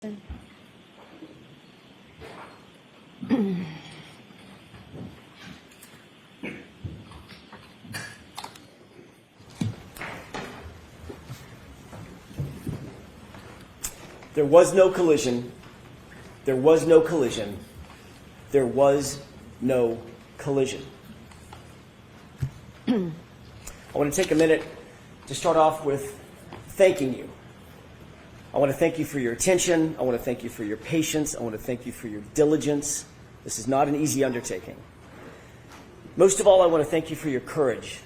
There was no collision. There was no collision. There was no collision. I want to take a minute to start off with thanking you. I want to thank you for your attention. I want to thank you for your patience. I want to thank you for your diligence. This is not an easy undertaking. Most of all, I want to thank you for your courage,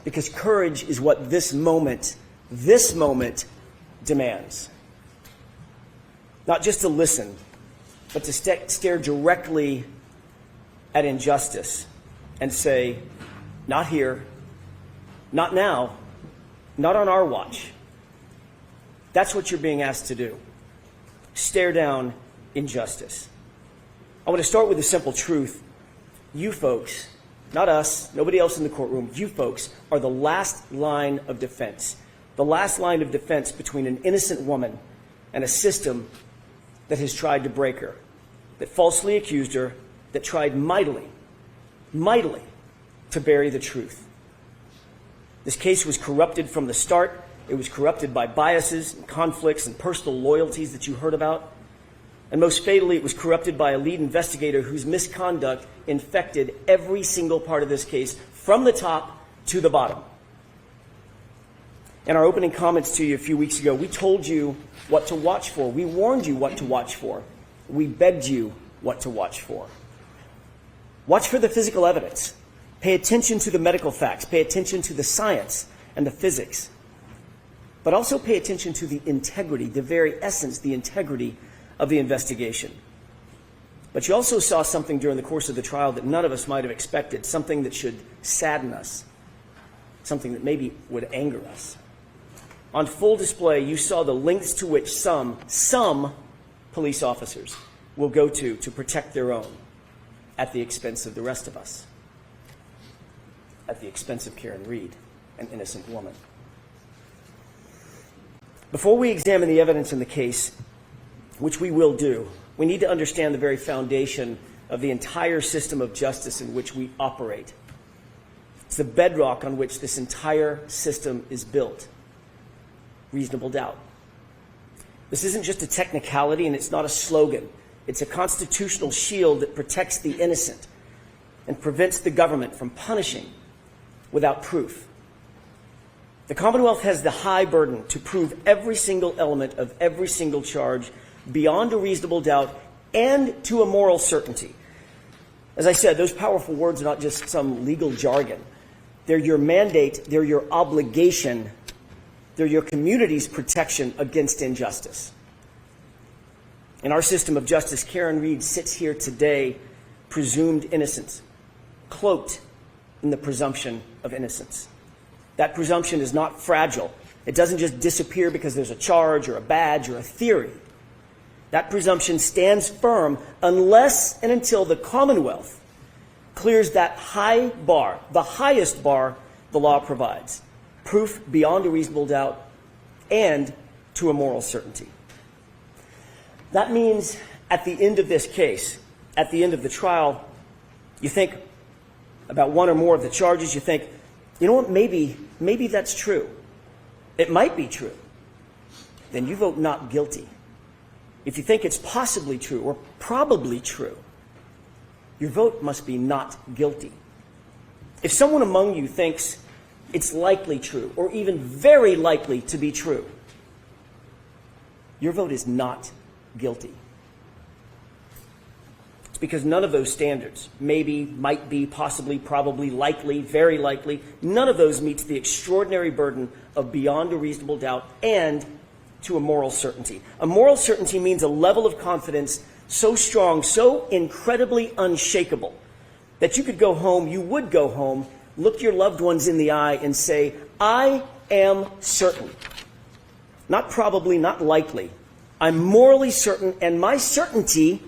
because courage is what this moment demands. Not just to listen, but to stare directly at injustice and say, not here, not now, not on our watch. That's what you're being asked to do. Stare down injustice. I want to start with a simple truth. You folks, not us, nobody else in the courtroom, you folks are the last line of defense. The last line of defense between an innocent woman and a system that has tried to break her, that falsely accused her, that tried mightily to bury the truth. This case was corrupted from the start. It was corrupted by biases and conflicts and personal loyalties that you heard about. And most fatally, it was corrupted by a lead investigator whose misconduct infected every single part of this case from the top to the bottom. In our opening comments to you a few weeks ago, we told you what to watch for. We warned you what to watch for. We begged you what to watch for. Watch for the physical evidence. Pay attention to the medical facts. Pay attention to the science and the physics. But also pay attention to the integrity, the very essence, the integrity of the investigation. But you also saw something during the course of the trial that none of us might have expected, something that should sadden us, something that maybe would anger us. On full display, you saw the lengths to which some police officers will go to protect their own at the expense of the rest of us, at the expense of Karen Reed, an innocent woman. Before we examine the evidence in the case, which we will do, we need to understand the very foundation of the entire system of justice in which we operate. It's the bedrock on which this entire system is built. Reasonable doubt. This isn't just a technicality, and it's not a slogan. It's a constitutional shield that protects the innocent and prevents the government from punishing without proof. The Commonwealth has the high burden to prove every single element of every single charge beyond a reasonable doubt and to a moral certainty. As I said, those powerful words are not just some legal jargon. They're your mandate, they're your obligation, they're your community's protection against injustice. In our system of justice, Karen Reed sits here today presumed innocent, cloaked in the presumption of innocence. That presumption is not fragile. It doesn't just disappear because there's a charge or a badge or a theory. That presumption stands firm unless and until the Commonwealth clears that high bar, the highest bar the law provides, proof beyond a reasonable doubt and to a moral certainty. That means at the end of this case, at the end of the trial, you think about one or more of the charges, you think, you know what, maybe that's true. It might be true. Then you vote not guilty. If you think it's possibly true or probably true, your vote must be not guilty. If someone among you thinks it's likely true or even very likely to be true, your vote is not guilty. It's because none of those standards, maybe, might be, possibly, probably, likely, very likely, none of those meets the extraordinary burden of beyond a reasonable doubt and to a moral certainty. A moral certainty means a level of confidence so strong, so incredibly unshakable, that you could go home, you would go home, look your loved ones in the eye and say, I am certain. Not probably, not likely. I'm morally certain, and my certainty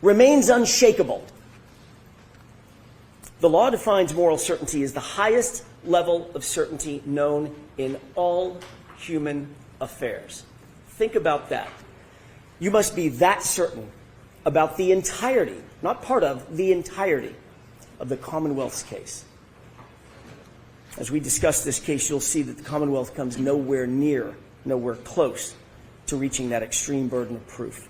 remains unshakable. The law defines moral certainty as the highest level of certainty known in all human affairs. Think about that. You must be that certain about the entirety, not part of, the entirety of the Commonwealth's case. As we discuss this case, you'll see that the Commonwealth comes nowhere near, nowhere close to reaching that extreme burden of proof.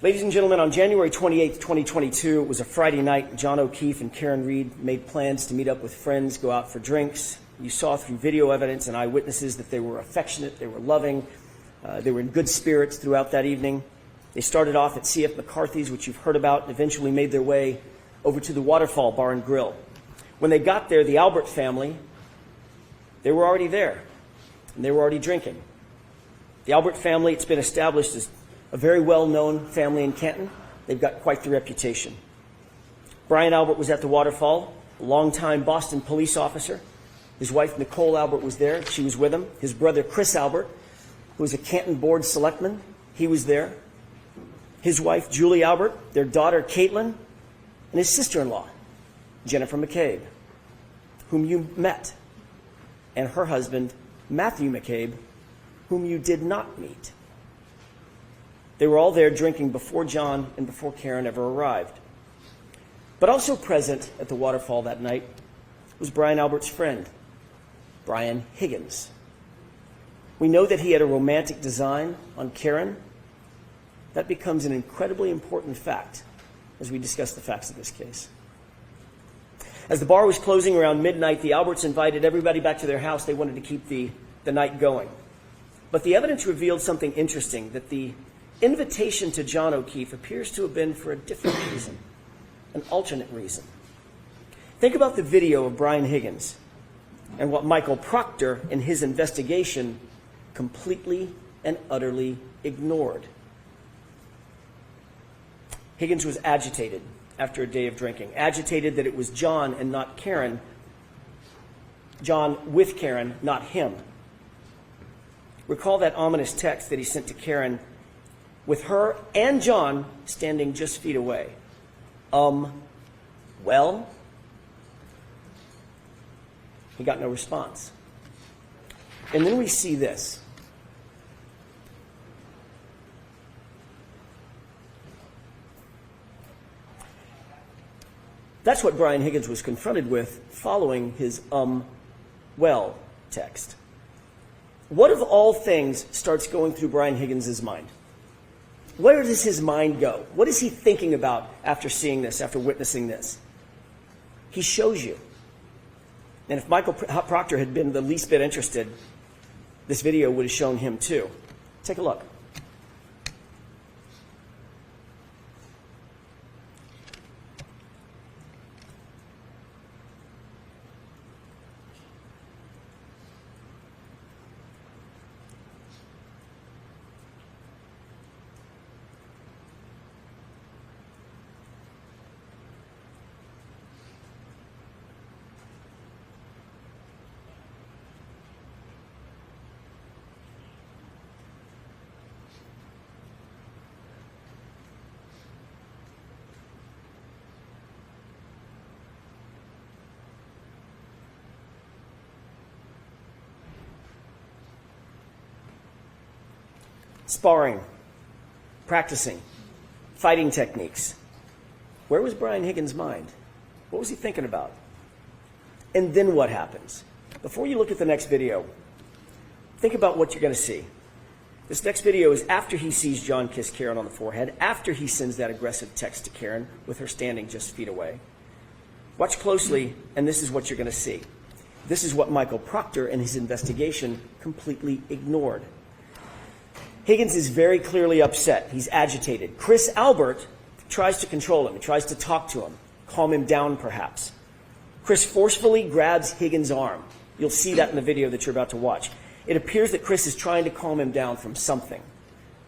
Ladies and gentlemen, on January 28, 2022, it was a Friday night. John O'Keefe and Karen Reed made plans to meet up with friends, go out for drinks. You saw through video evidence and eyewitnesses that they were affectionate, they were loving, they were in good spirits throughout that evening. They started off at C.F. McCarthy's, which you've heard about, and eventually made their way over to the Waterfall Bar and Grill. When they got there, the Albert family, they were already there, and they were already drinking. The Albert family, it's been established as a very well-known family in Canton. They've got quite the reputation. Brian Albert was at the Waterfall, a longtime Boston police officer. His wife, Nicole Albert, was there. She was with him. His brother, Chris Albert, who was a Canton board selectman, he was there. His wife, Julie Albert, their daughter, Caitlin, and his sister-in-law, Jennifer McCabe, whom you met, and her husband, Matthew McCabe, whom you did not meet. They were all there drinking before John and before Karen ever arrived. But also present at the Waterfall that night was Brian Albert's friend, Brian Higgins. We know that he had a romantic design on Karen. That becomes an incredibly important fact as we discuss the facts of this case. As the bar was closing around midnight, the Alberts invited everybody back to their house. They wanted to keep the night going. But the evidence revealed something interesting, that the invitation to John O'Keefe appears to have been for a different reason, an alternate reason. Think about the video of Brian Higgins and what Michael Proctor in his investigation completely and utterly ignored. Higgins was agitated after a day of drinking, agitated that it was John and not Karen, John with Karen, not him. Recall that ominous text that he sent to Karen with her and John standing just feet away. Well? He got no response. And then we see this. That's what Brian Higgins was confronted with following his well text. What of all things starts going through Brian Higgins' mind? Where does his mind go? What is he thinking about after seeing this, after witnessing this? He shows you. And if Michael Proctor had been the least bit interested, this video would have shown him too. Take a look. Sparring, practicing, fighting techniques. Where was Brian Higgins' mind? What was he thinking about? And then what happens? Before you look at the next video, think about what you're going to see. This next video is after he sees John kiss Karen on the forehead, after he sends that aggressive text to Karen with her standing just feet away. Watch closely, and this is what you're going to see. This is what Michael Proctor in his investigation completely ignored. Higgins is very clearly upset. He's agitated. Chris Albert tries to control him. He tries to talk to him, calm him down perhaps. Chris forcefully grabs Higgins' arm. You'll see that in the video that you're about to watch. It appears that Chris is trying to calm him down from something.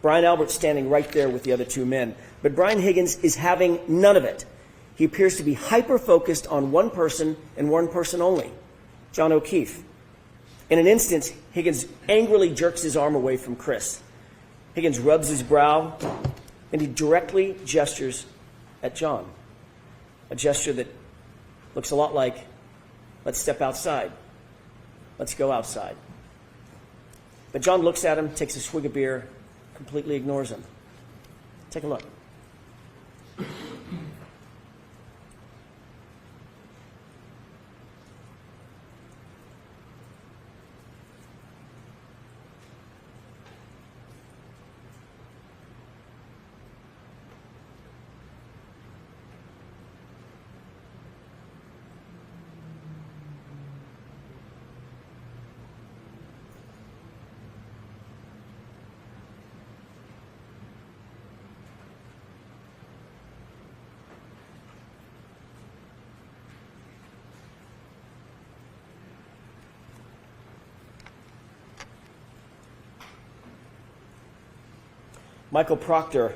Brian Albert's standing right there with the other two men. But Brian Higgins is having none of it. He appears to be hyper-focused on one person and one person only, John O'Keefe. In an instant, Higgins angrily jerks his arm away from Chris. Higgins rubs his brow, and he directly gestures at John. A gesture that looks a lot like, let's step outside. Let's go outside. But John looks at him, takes a swig of beer, completely ignores him. Take a look. Michael Proctor,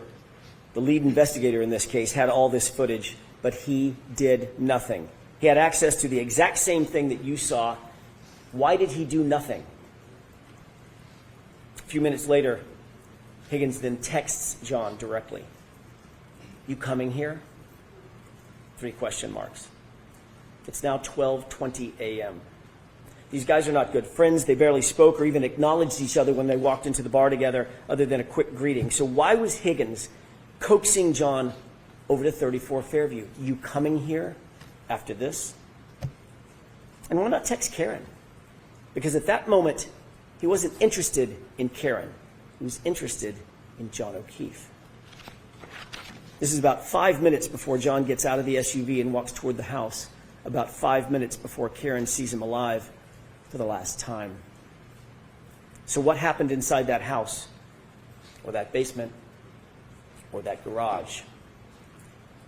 the lead investigator in this case, had all this footage, but he did nothing. He had access to the exact same thing that you saw. Why did he do nothing? A few minutes later, Higgins then texts John directly. "You coming here?" 3 question marks. It's now 12:20 a.m. These guys are not good friends. They barely spoke or even acknowledged each other when they walked into the bar together, other than a quick greeting. So why was Higgins coaxing John over to 34 Fairview? "You coming here after this?" And why not text Karen? Because at that moment, he wasn't interested in Karen. He was interested in John O'Keefe. This is about 5 minutes before John gets out of the SUV and walks toward the house. About 5 minutes before Karen sees him alive for the last time. So what happened inside that house, or that basement, or that garage?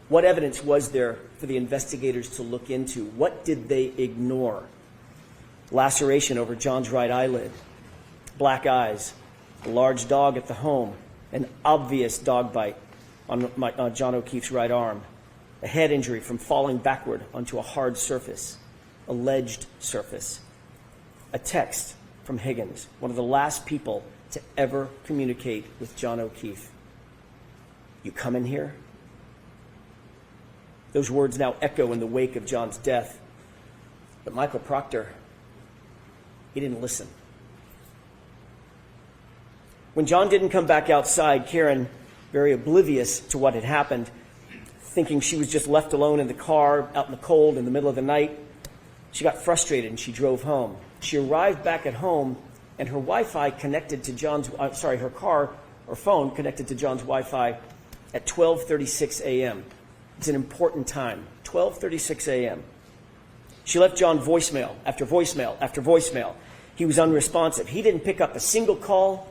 What evidence was there for the investigators to look into? What did they ignore? Laceration over John's right eyelid, black eyes, a large dog at the home, an obvious dog bite on John O'Keefe's right arm, a head injury from falling backward onto a hard surface, alleged surface, a text from Higgins, one of the last people to ever communicate with John O'Keefe. "You coming here?" Those words now echo in the wake of John's death. But Michael Proctor, he didn't listen. When John didn't come back outside, Karen, very oblivious to what had happened, thinking she was just left alone in the car out in the cold in the middle of the night, she got frustrated and she drove home. She arrived back at home, and her Wi-Fi connected to John's, her car or phone connected to John's Wi-Fi at 12:36 a.m. It's an important time, 12:36 a.m. She left John voicemail after voicemail after voicemail. He was unresponsive. He didn't pick up a single call.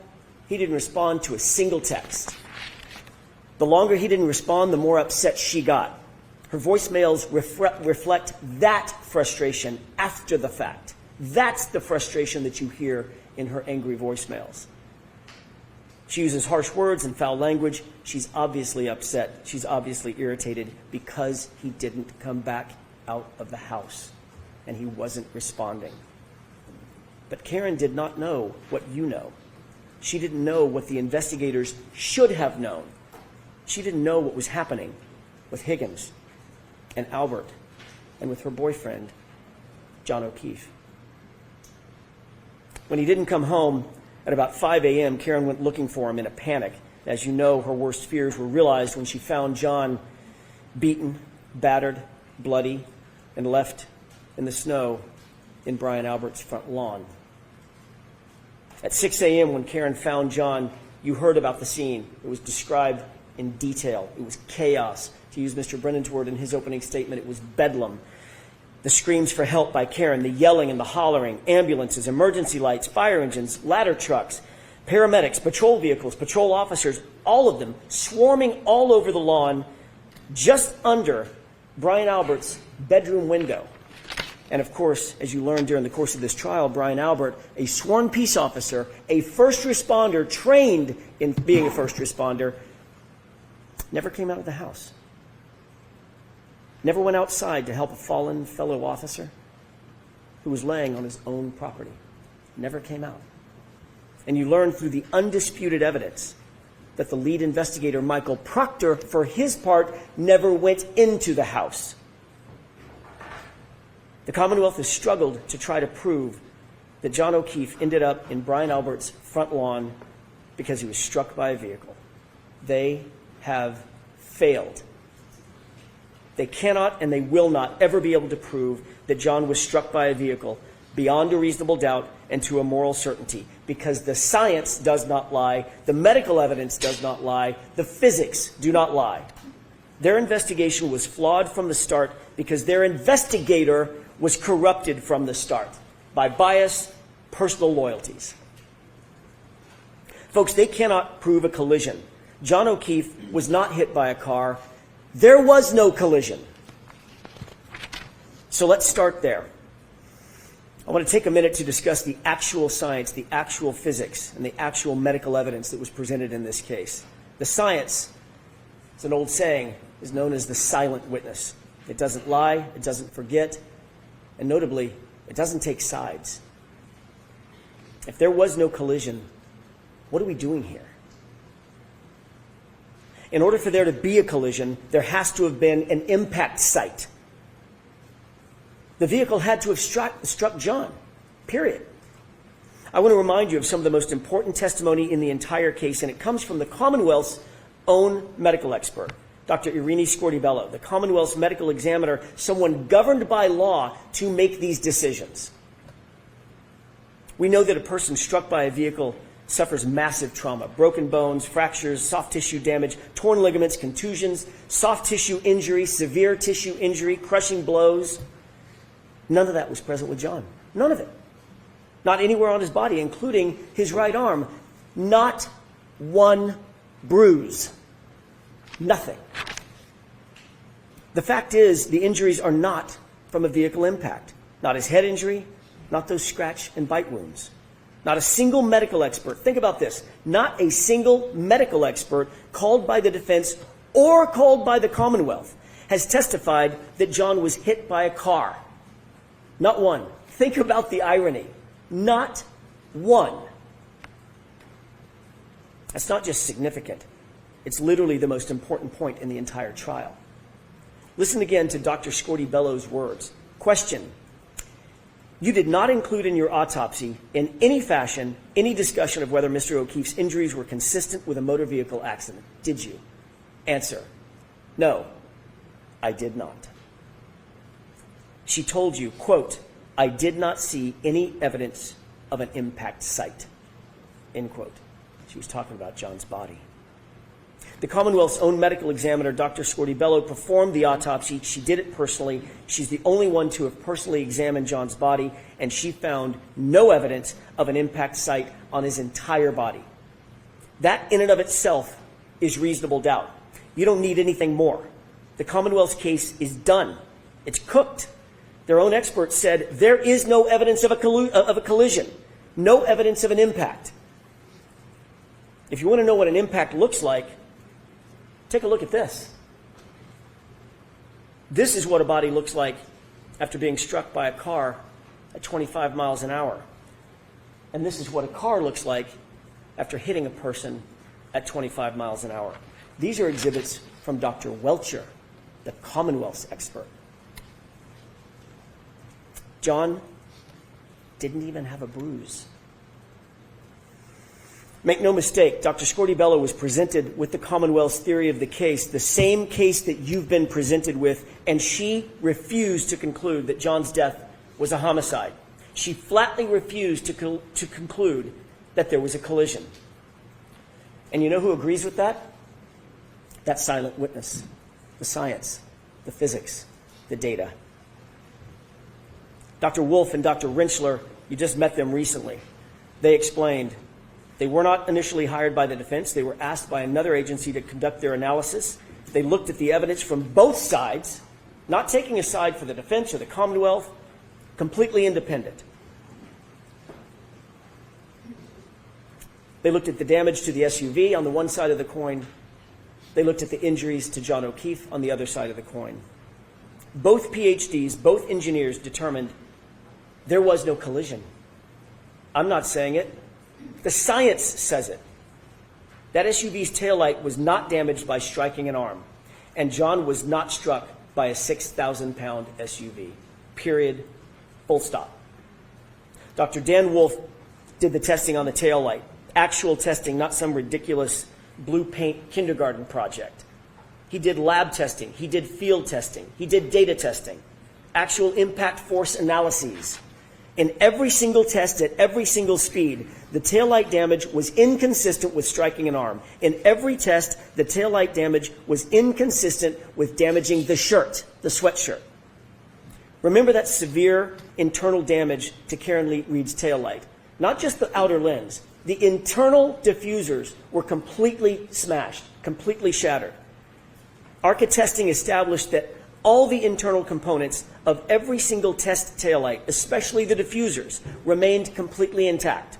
He didn't respond to a single text. The longer he didn't respond, the more upset she got. Her voicemails reflect that frustration after the fact. That's the frustration that you hear in her angry voicemails. She uses harsh words and foul language. She's obviously upset. She's obviously irritated because he didn't come back out of the house and he wasn't responding. But Karen did not know what you know. She didn't know what the investigators should have known. She didn't know what was happening with Higgins and Albert and with her boyfriend, John O'Keefe. When he didn't come home at about 5 a.m., Karen went looking for him in a panic. As you know, her worst fears were realized when she found John beaten, battered, bloody, and left in the snow in Brian Albert's front lawn. At 6 a.m., when Karen found John, you heard about the scene. It was described in detail. It was chaos. To use Mr. Brennan's word in his opening statement, it was bedlam. The screams for help by Karen, the yelling and the hollering, ambulances, emergency lights, fire engines, ladder trucks, paramedics, patrol vehicles, patrol officers, all of them swarming all over the lawn just under Brian Albert's bedroom window. And of course, as you learned during the course of this trial, Brian Albert, a sworn peace officer, a first responder trained in being a first responder, never came out of the house. Never went outside to help a fallen fellow officer who was laying on his own property. Never came out. And you learned through the undisputed evidence that the lead investigator, Michael Proctor, for his part, never went into the house. The Commonwealth has struggled to try to prove that John O'Keefe ended up in Brian Albert's front lawn because he was struck by a vehicle. They have failed. They cannot and they will not ever be able to prove that John was struck by a vehicle beyond a reasonable doubt and to a moral certainty, because the science does not lie, the medical evidence does not lie, the physics do not lie. Their investigation was flawed from the start because their investigator was corrupted from the start by bias, personal loyalties. Folks, they cannot prove a collision. John O'Keefe was not hit by a car. There was no collision. So let's start there. I want to take a minute to discuss the actual science, the actual physics, and the actual medical evidence that was presented in this case. The science, it's an old saying, is known as the silent witness. It doesn't lie, it doesn't forget, and notably, it doesn't take sides. If there was no collision, what are we doing here? In order for there to be a collision, there has to have been an impact site. The vehicle had to have struck John, period. I want to remind you of some of the most important testimony in the entire case, and it comes from the Commonwealth's own medical expert, Dr. Irini Scortibello, the Commonwealth's medical examiner, someone governed by law to make these decisions. We know that a person struck by a vehicle suffers massive trauma, broken bones, fractures, soft tissue damage, torn ligaments, contusions, soft tissue injury, severe tissue injury, crushing blows. None of that was present with John. None of it. Not anywhere on his body, including his right arm. Not one bruise. Nothing. The fact is, the injuries are not from a vehicle impact. Not his head injury, not those scratch and bite wounds. Not a single medical expert, think about this, not a single medical expert called by the defense or called by the Commonwealth has testified that John was hit by a car. Not one. Think about the irony. Not one. That's not just significant. It's literally the most important point in the entire trial. Listen again to Dr. Scortibello's words. Question. You did not include in your autopsy, in any fashion, any discussion of whether Mr. O'Keefe's injuries were consistent with a motor vehicle accident. Did you? Answer. No, I did not. She told you, quote, I did not see any evidence of an impact site, end quote. She was talking about John's body. The Commonwealth's own medical examiner, Dr. Scortibello, performed the autopsy. She did it personally. She's the only one to have personally examined John's body, and she found no evidence of an impact site on his entire body. That in and of itself is reasonable doubt. You don't need anything more. The Commonwealth's case is done. It's cooked. Their own experts said there is no evidence of a collision, no evidence of an impact. If you want to know what an impact looks like, take a look at this. This is what a body looks like after being struck by a car at 25 miles an hour. And this is what a car looks like after hitting a person at 25 miles an hour. These are exhibits from Dr. Welcher, the Commonwealth's expert. John didn't even have a bruise. Make no mistake, Dr. Scortibello was presented with the Commonwealth's theory of the case, the same case that you've been presented with, and she refused to conclude that John's death was a homicide. She flatly refused to conclude that there was a collision. And you know who agrees with that? That silent witness, the science, the physics, the data. Dr. Wolf and Dr. Rentschler, you just met them recently. They explained they were not initially hired by the defense. They were asked by another agency to conduct their analysis. They looked at the evidence from both sides, not taking a side for the defense or the Commonwealth, completely independent. They looked at the damage to the SUV on the one side of the coin. They looked at the injuries to John O'Keefe on the other side of the coin. Both PhDs, both engineers determined there was no collision. I'm not saying it. The science says it. That SUV's taillight was not damaged by striking an arm, and John was not struck by a 6,000-pound SUV. Period. Full stop. Dr. Dan Wolf did the testing on the taillight. Actual testing, not some ridiculous blue paint kindergarten project. He did lab testing. He did field testing. He did data testing. Actual impact force analyses. In every single test at every single speed, the taillight damage was inconsistent with striking an arm. In every test, the taillight damage was inconsistent with damaging the shirt, the sweatshirt. Remember that severe internal damage to Karen Reed's taillight. Not just the outer lens. The internal diffusers were completely smashed, completely shattered. ARCA testing established that all the internal components of every single test taillight, especially the diffusers, remained completely intact.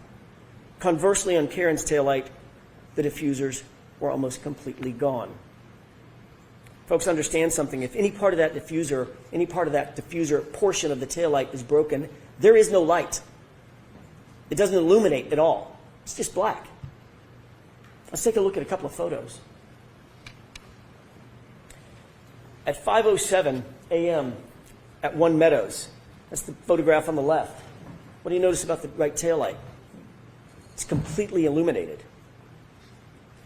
Conversely, on Karen's taillight, the diffusers were almost completely gone. Folks, understand something. If any part of that diffuser portion of the taillight is broken, there is no light. It doesn't illuminate at all. It's just black. Let's take a look at a couple of photos. At 5:07 a.m. at One Meadows, that's the photograph on the left. What do you notice about the right taillight? It's completely illuminated.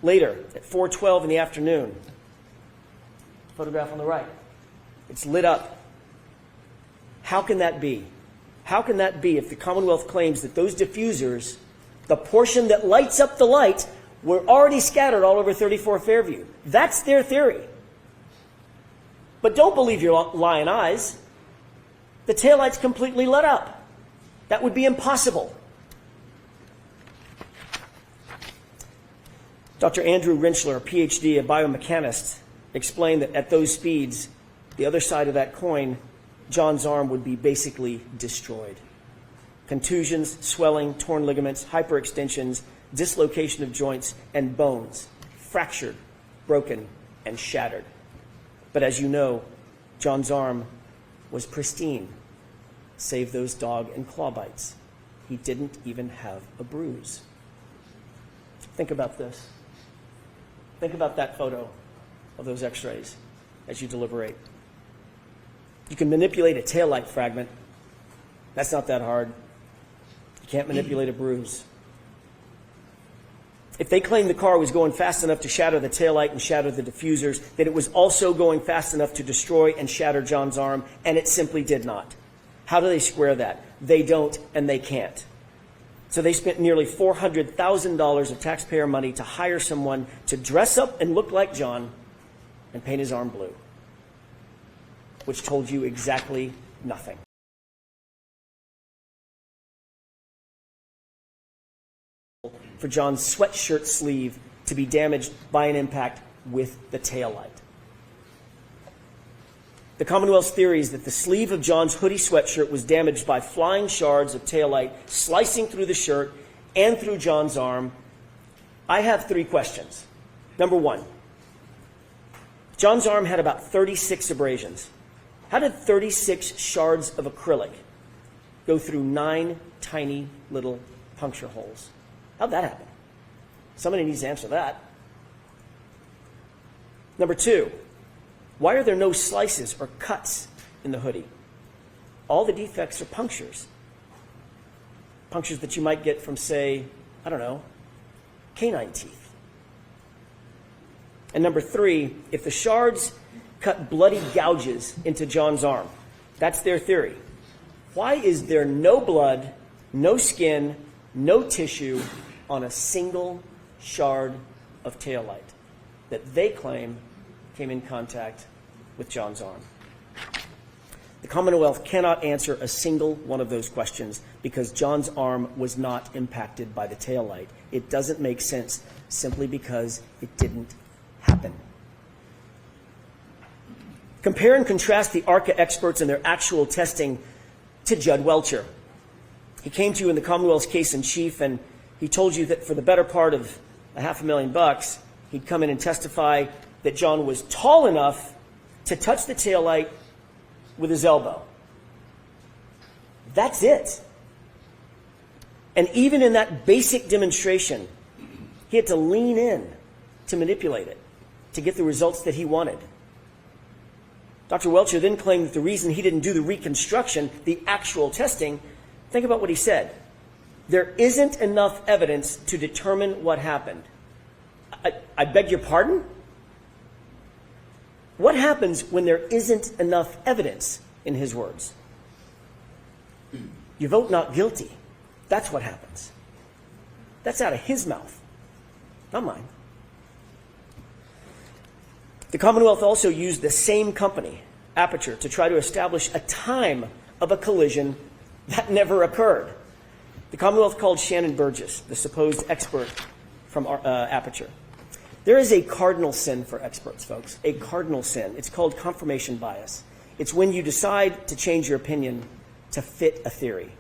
Later, at 4:12 in the afternoon, photograph on the right, it's lit up. How can that be? How can that be if the Commonwealth claims that those diffusers, the portion that lights up the light, were already scattered all over 34 Fairview? That's their theory. But don't believe your lying eyes. The taillight's completely lit up. That would be impossible. Dr. Andrew Rinchler, a PhD, a biomechanist, explained that at those speeds, the other side of that coin, John's arm would be basically destroyed. Contusions, swelling, torn ligaments, hyperextensions, dislocation of joints and bones, fractured, broken, and shattered. But as you know, John's arm was pristine, save those dog and claw bites. He didn't even have a bruise. Think about this. Think about that photo of those x-rays as you deliberate. You can manipulate a taillight fragment. That's not that hard. You can't manipulate a bruise. If they claim the car was going fast enough to shatter the taillight and shatter the diffusers, then it was also going fast enough to destroy and shatter John's arm, and it simply did not. How do they square that? They don't, and they can't. So they spent nearly $400,000 of taxpayer money to hire someone to dress up and look like John and paint his arm blue, which told you exactly nothing. For John's sweatshirt sleeve to be damaged by an impact with the taillight. The Commonwealth's theory is that the sleeve of John's hoodie sweatshirt was damaged by flying shards of taillight slicing through the shirt and through John's arm. I have 3 questions. Number 1, John's arm had about 36 abrasions. How did 36 shards of acrylic go through 9 tiny little puncture holes? How'd that happen? Somebody needs to answer that. Number 2, why are there no slices or cuts in the hoodie? All the defects are punctures. Punctures that you might get from, say, I don't know, canine teeth. And number 3, if the shards cut bloody gouges into John's arm, that's their theory, why is there no blood, no skin, no tissue on a single shard of taillight that they claim came in contact with John's arm? The Commonwealth cannot answer a single one of those questions because John's arm was not impacted by the taillight. It doesn't make sense simply because it didn't happen. Compare and contrast the ARCA experts and their actual testing to Judd Welcher. He came to you in the Commonwealth's case in chief, and he told you that for the better part of $500,000, he'd come in and testify that John was tall enough to touch the taillight with his elbow. That's it. And even in that basic demonstration, he had to lean in to manipulate it, to get the results that he wanted. Dr. Welcher then claimed that the reason he didn't do the reconstruction, the actual testing, Think about what he said. There isn't enough evidence to determine what happened. I beg your pardon? What happens when there isn't enough evidence, in his words? You vote not guilty. That's what happens. That's out of his mouth, not mine. The Commonwealth also used the same company, Aperture, to try to establish a time of a collision that never occurred. The Commonwealth called Shannon Burgess, the supposed expert from Aperture. There is a cardinal sin for experts, folks, a cardinal sin. It's called confirmation bias. It's when you decide to change your opinion to fit a theory.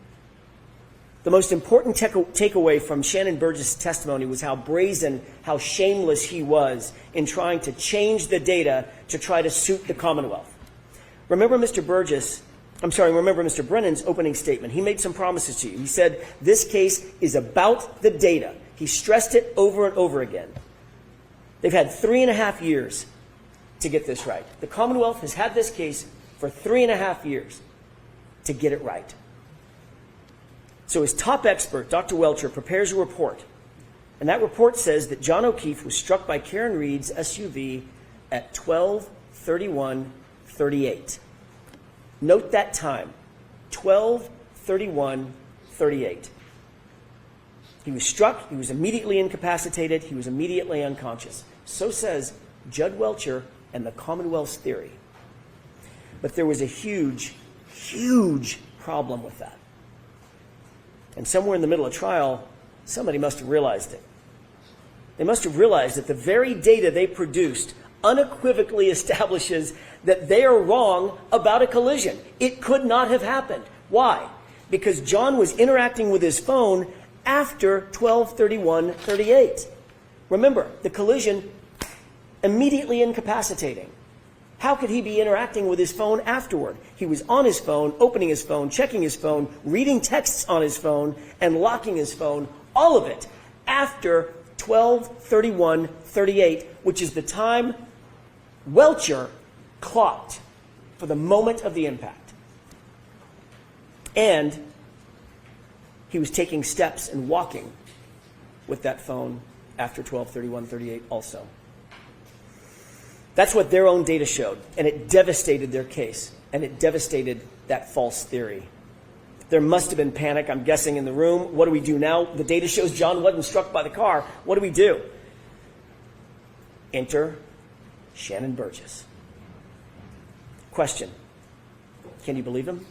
The most important takeaway from Shannon Burgess' testimony was how brazen, how shameless he was in trying to change the data to try to suit the Commonwealth. Remember Mr. Brennan's opening statement. He made some promises to you. He said, this case is about the data. He stressed it over and over again. They've had 3.5 years to get this right. The Commonwealth has had this case for 3.5 years to get it right. So his top expert, Dr. Welcher, prepares a report. And that report says that John O'Keefe was struck by Karen Reed's SUV at 12:31:38. Note that time, 12:31:38. He was struck, he was immediately incapacitated, he was immediately unconscious. So says Judd Welcher and the Commonwealth's theory. But there was a huge, huge problem with that. And somewhere in the middle of trial, somebody must have realized it. They must have realized that the very data they produced unequivocally establishes that they are wrong about a collision. It could not have happened. Why? Because John was interacting with his phone after 12:31:38. Remember, the collision immediately incapacitating. How could he be interacting with his phone afterward? He was on his phone, opening his phone, checking his phone, reading texts on his phone, and locking his phone, all of it after 12:31:38, which is the time Welcher clocked for the moment of the impact. And he was taking steps and walking with that phone after 12:31:38 also. That's what their own data showed, and it devastated their case, and it devastated that false theory. There must have been panic, I'm guessing, in the room. What do we do now? The data shows John wasn't struck by the car. What do we do? Enter Shannon Burgess. Question. Can you believe him?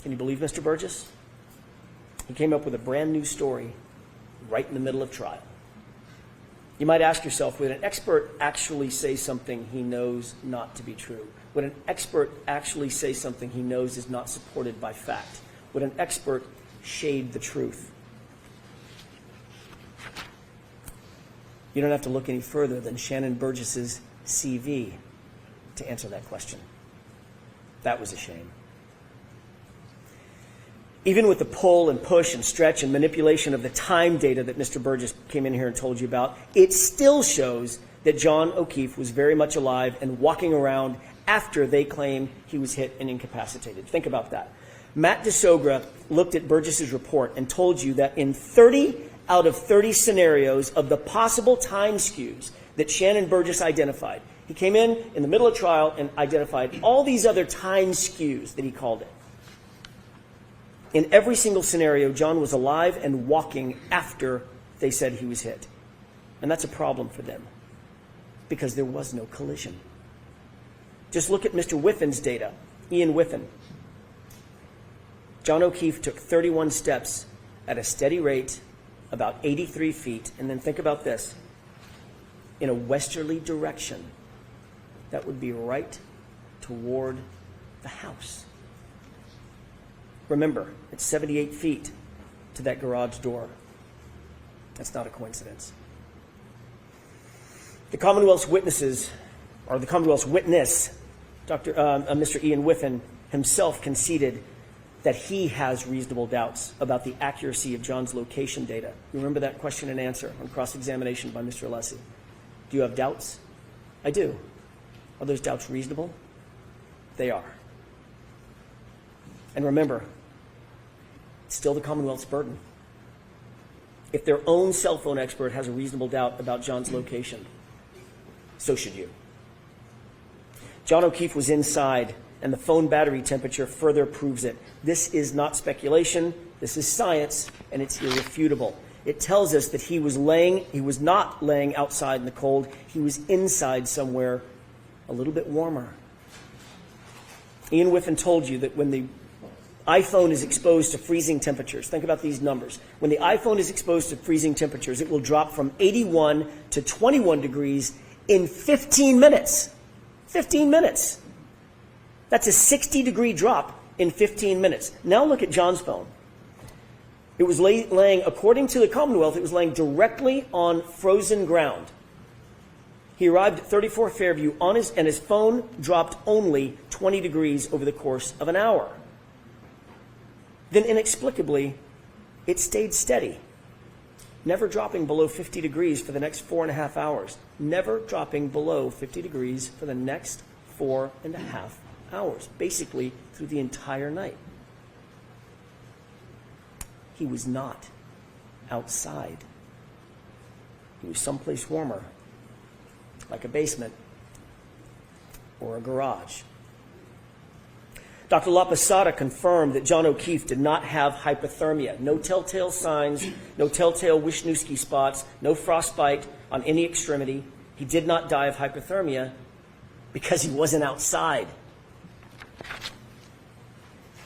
Can you believe Mr. Burgess? He came up with a brand new story right in the middle of trial. You might ask yourself, would an expert actually say something he knows not to be true? Would an expert actually say something he knows is not supported by fact? Would an expert shade the truth? You don't have to look any further than Shannon Burgess's CV to answer that question. That was a shame. Even with the pull and push and stretch and manipulation of the time data that Mr. Burgess came in here and told you about, it still shows that John O'Keefe was very much alive and walking around after they claim he was hit and incapacitated. Think about that. Matt DeSogra looked at Burgess's report and told you that in 30 out of 30 scenarios of the possible time skews that Shannon Burgess identified, he came in the middle of trial and identified all these other time skews that he called it. In every single scenario, John was alive and walking after they said he was hit. And that's a problem for them because there was no collision. Just look at Mr. Whiffen's data, Ian Whiffen. John O'Keefe took 31 steps at a steady rate, about 83 feet, and then think about this, in a westerly direction. That would be right toward the house. Remember, it's 78 feet to that garage door. That's not a coincidence. The Commonwealth's witnesses, or the Commonwealth's witness, Mr. Ian Whiffen himself conceded that he has reasonable doubts about the accuracy of John's location data. You remember that question and answer on cross-examination by Mr. Alessi. Do you have doubts? I do. Are those doubts reasonable? They are. And remember, It's still the Commonwealth's burden. If their own cell phone expert has a reasonable doubt about John's location, so should you. John O'Keefe was inside, and the phone battery temperature further proves it. This is not speculation. This is science, and it's irrefutable. It tells us that he was not laying outside in the cold. He was inside somewhere a little bit warmer. Ian Whiffen told you that when the iPhone is exposed to freezing temperatures, think about these numbers. When the iPhone is exposed to freezing temperatures, it will drop from 81 to 21 degrees in 15 minutes. 15 minutes. That's a 60-degree drop in 15 minutes. Now look at John's phone. It was laying, according to the Commonwealth, it was laying directly on frozen ground. He arrived at 34 Fairview and his phone dropped only 20 degrees over the course of an hour. Then inexplicably, it stayed steady, never dropping below 50 degrees for the next 4.5 hours. Never dropping below 50 degrees for the next 4.5 hours, basically through the entire night. He was not outside. He was someplace warmer, like a basement or a garage. Dr. La Posada confirmed that John O'Keefe did not have hypothermia. No telltale signs, no telltale Wisniewski spots, no frostbite on any extremity. He did not die of hypothermia because he wasn't outside.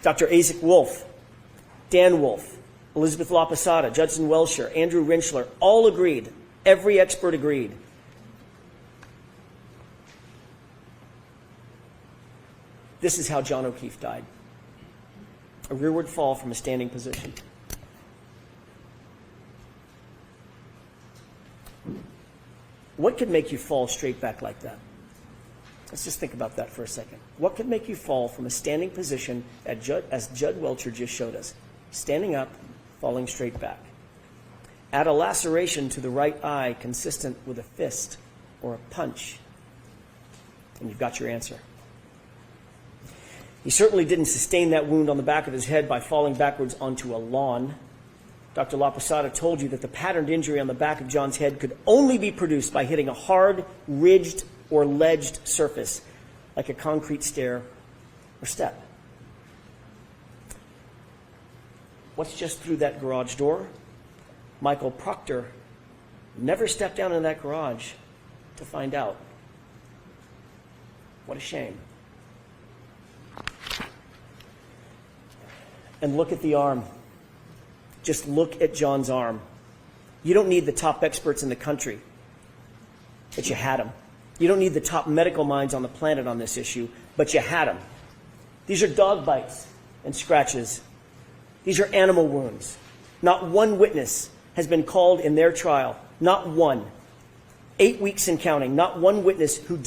Dr. Isaac Wolf, Dan Wolf, Elizabeth La Posada, Judson Welsher, Andrew Rentschler, all agreed. Every expert agreed. This is how John O'Keefe died. A rearward fall from a standing position. What could make you fall straight back like that? Let's just think about that for a second. What could make you fall from a standing position as Judd Welcher just showed us? Standing up, falling straight back. Add a laceration to the right eye consistent with a fist or a punch, and you've got your answer. He certainly didn't sustain that wound on the back of his head by falling backwards onto a lawn. Dr. La Posada told you that the patterned injury on the back of John's head could only be produced by hitting a hard, ridged, or ledged surface, like a concrete stair or step. What's just through that garage door? Michael Proctor never stepped down in that garage to find out. What a shame. And look at the arm. Just look at John's arm. You don't need the top experts in the country, but you had them. You don't need the top medical minds on the planet on this issue, but you had them. These are dog bites and scratches. These are animal wounds. Not one witness has been called in their trial. Not one. 8 weeks and counting. Not one witness who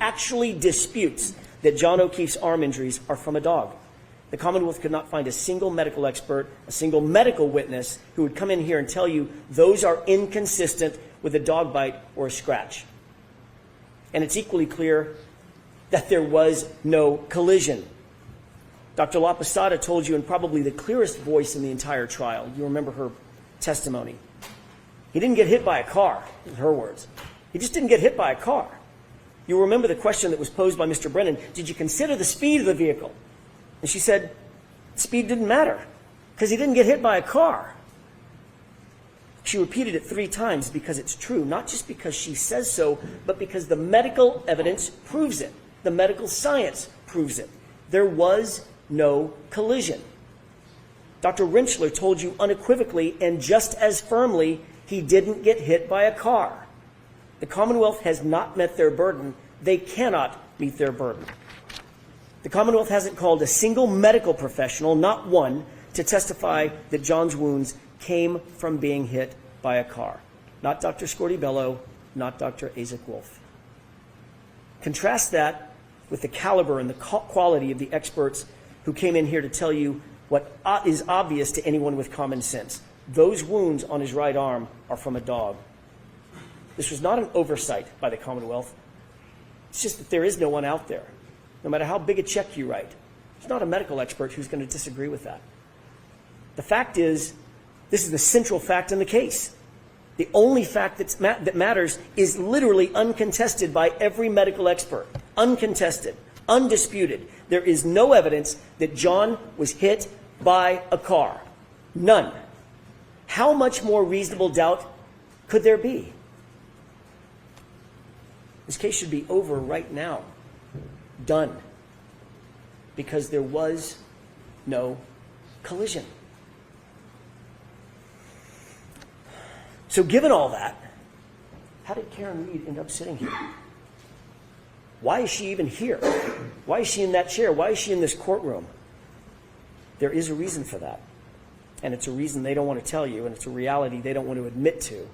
actually disputes that John O'Keefe's arm injuries are from a dog. The Commonwealth could not find a single medical expert, a single medical witness who would come in here and tell you those are inconsistent with a dog bite or a scratch. And it's equally clear that there was no collision. Dr. La Posada told you in probably the clearest voice in the entire trial. You remember her testimony. He didn't get hit by a car, in her words. He just didn't get hit by a car. You remember the question that was posed by Mr. Brennan, did you consider the speed of the vehicle? And she said, speed didn't matter because he didn't get hit by a car. She repeated it 3 times because it's true, not just because she says so, but because the medical evidence proves it. The medical science proves it. There was no collision. Dr. Rentschler told you unequivocally and just as firmly he didn't get hit by a car. The Commonwealth has not met their burden. They cannot meet their burden. The Commonwealth hasn't called a single medical professional, not one, to testify that John's wounds came from being hit by a car. Not Dr. Scorti-Bello, not Dr. Isaac Wolf. Contrast that with the caliber and the quality of the experts who came in here to tell you what is obvious to anyone with common sense. Those wounds on his right arm are from a dog. This was not an oversight by the Commonwealth. It's just that there is no one out there. No matter how big a check you write, there's not a medical expert who's going to disagree with that. The fact is, this is the central fact in the case. The only fact that matters is literally uncontested by every medical expert. Uncontested, undisputed. There is no evidence that John was hit by a car. None. How much more reasonable doubt could there be? This case should be over right now. Done. Because there was no collision. So given all that, how did Karen Reed end up sitting here? Why is she even here? Why is she in that chair? Why is she in this courtroom? There is a reason for that. And it's a reason they don't want to tell you, and it's a reality they don't want to admit to.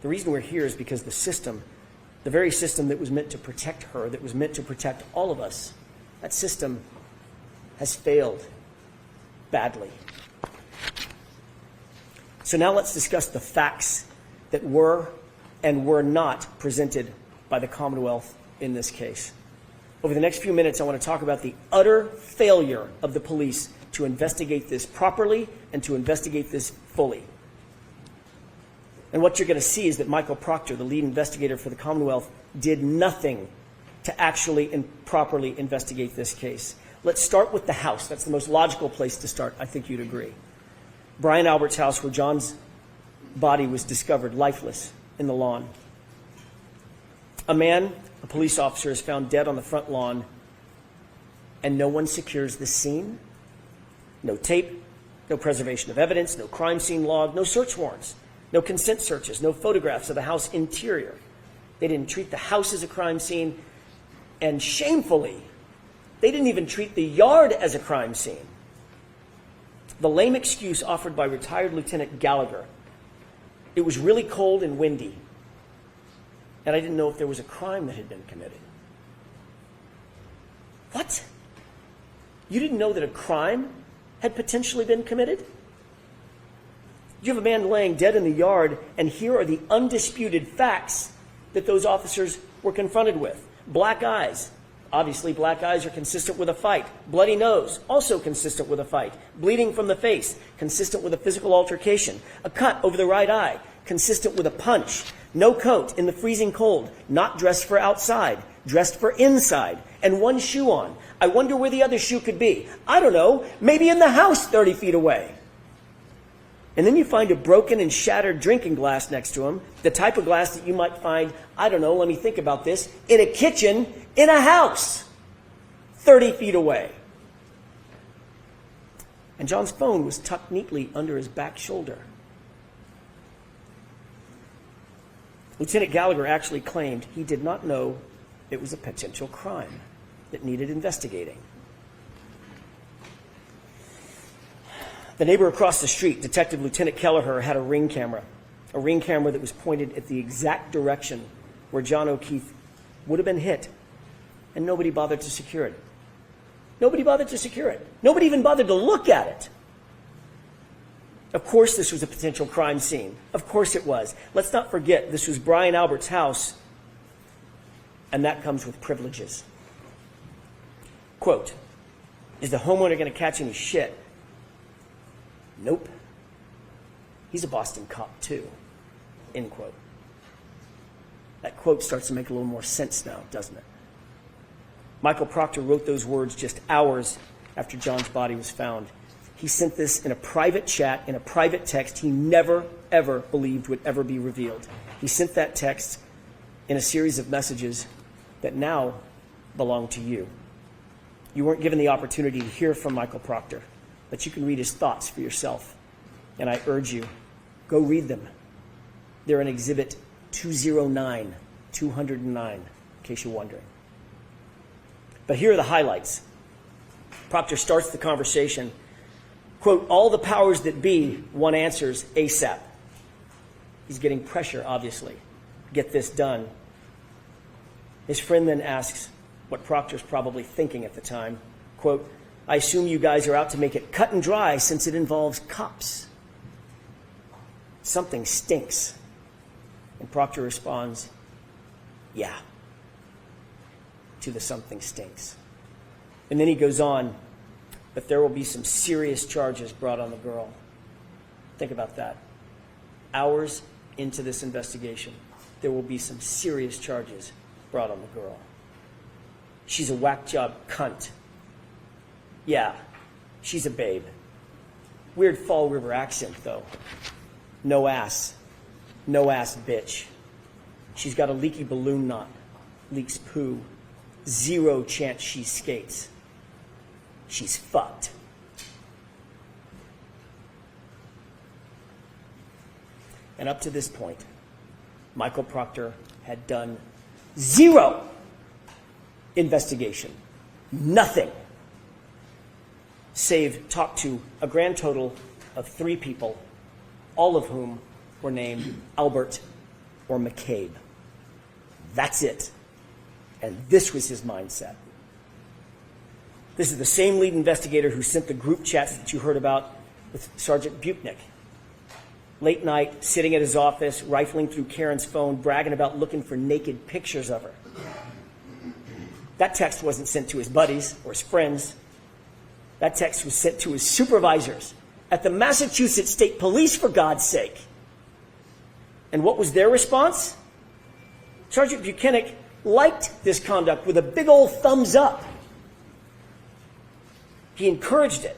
The reason we're here is because the system, the very system that was meant to protect her, that was meant to protect all of us, that system has failed badly. So now let's discuss the facts that were and were not presented by the Commonwealth in this case. Over the next few minutes, I want to talk about the utter failure of the police to investigate this properly and to investigate this fully. And what you're going to see is that Michael Proctor, the lead investigator for the Commonwealth, did nothing to actually and properly investigate this case. Let's start with the house. That's the most logical place to start. I think you'd agree. Brian Albert's house, where John's body was discovered lifeless in the lawn. A man, a police officer, is found dead on the front lawn, and no one secures the scene. No tape, no preservation of evidence, no crime scene log, no search warrants, no consent searches, no photographs of the house interior. They didn't treat the house as a crime scene, and shamefully, they didn't even treat the yard as a crime scene. The lame excuse offered by retired Lieutenant Gallagher: it was really cold and windy, and I didn't know if there was a crime that had been committed. What? You didn't know that a crime had potentially been committed? You have a man laying dead in the yard, and here are the undisputed facts that those officers were confronted with. Black eyes. Obviously, black eyes are consistent with a fight. Bloody nose, also consistent with a fight. Bleeding from the face, consistent with a physical altercation. A cut over the right eye, consistent with a punch. No coat in the freezing cold, not dressed for outside, dressed for inside, and one shoe on. I wonder where the other shoe could be. I don't know, maybe in the house 30 feet away. And then you find a broken and shattered drinking glass next to him, the type of glass that you might find, I don't know, let me think about this, in a kitchen in a house 30 feet away. And John's phone was tucked neatly under his back shoulder. Lieutenant Gallagher actually claimed he did not know it was a potential crime that needed investigating. The neighbor across the street, Detective Lieutenant Kelleher, had a ring camera that was pointed at the exact direction where John O'Keefe would have been hit, and nobody bothered to secure it. Nobody bothered to secure it. Nobody even bothered to look at it. Of course this was a potential crime scene. Of course it was. Let's not forget, this was Brian Albert's house, and that comes with privileges. Quote, is the homeowner going to catch any shit? Nope. He's a Boston cop too. End quote. That quote starts to make a little more sense now, doesn't it? Michael Proctor wrote those words just hours after John's body was found. He sent this in a private chat, in a private text he never, ever believed would ever be revealed. He sent that text in a series of messages that now belong to you. You weren't given the opportunity to hear from Michael Proctor, but you can read his thoughts for yourself. And I urge you, go read them. They're in Exhibit 209, in case you're wondering. But here are the highlights. Proctor starts the conversation, quote, all the powers that be want answers ASAP. He's getting pressure, obviously. Get this done. His friend then asks what Proctor's probably thinking at the time. Quote, I assume you guys are out to make it cut and dry since it involves cops. Something stinks. And Proctor responds, yeah, to the something stinks. And then he goes on, but there will be some serious charges brought on the girl. Think about that. Hours into this investigation, there will be some serious charges brought on the girl. She's a whack job cunt. Yeah, she's a babe. Weird Fall River accent, though. No ass. No ass bitch. She's got a leaky balloon knot. Leaks poo. 0 chance she skates. She's fucked. And up to this point, Michael Proctor had done 0 investigation. Nothing. Save talk to a grand total of 3 people, all of whom were named Albert or McCabe. That's it. And this was his mindset. This is the same lead investigator who sent the group chats that you heard about with Sergeant Buchnick. Late night, sitting at his office, rifling through Karen's phone, bragging about looking for naked pictures of her. That text wasn't sent to his buddies or his friends. That text was sent to his supervisors at the Massachusetts State Police, for God's sake. And what was their response? Sergeant Buchanan liked this conduct with a big old thumbs up. He encouraged it.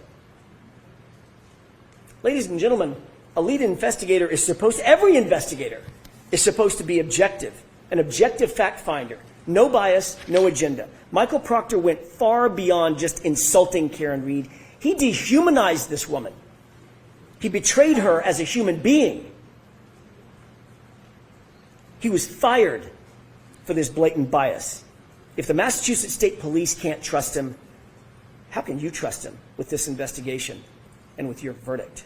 Ladies and gentlemen, a lead investigator is every investigator is supposed to be objective, an objective fact finder. No bias, no agenda. Michael Proctor went far beyond just insulting Karen Reed. He dehumanized this woman. He betrayed her as a human being. He was fired for this blatant bias. If the Massachusetts State Police can't trust him, how can you trust him with this investigation and with your verdict?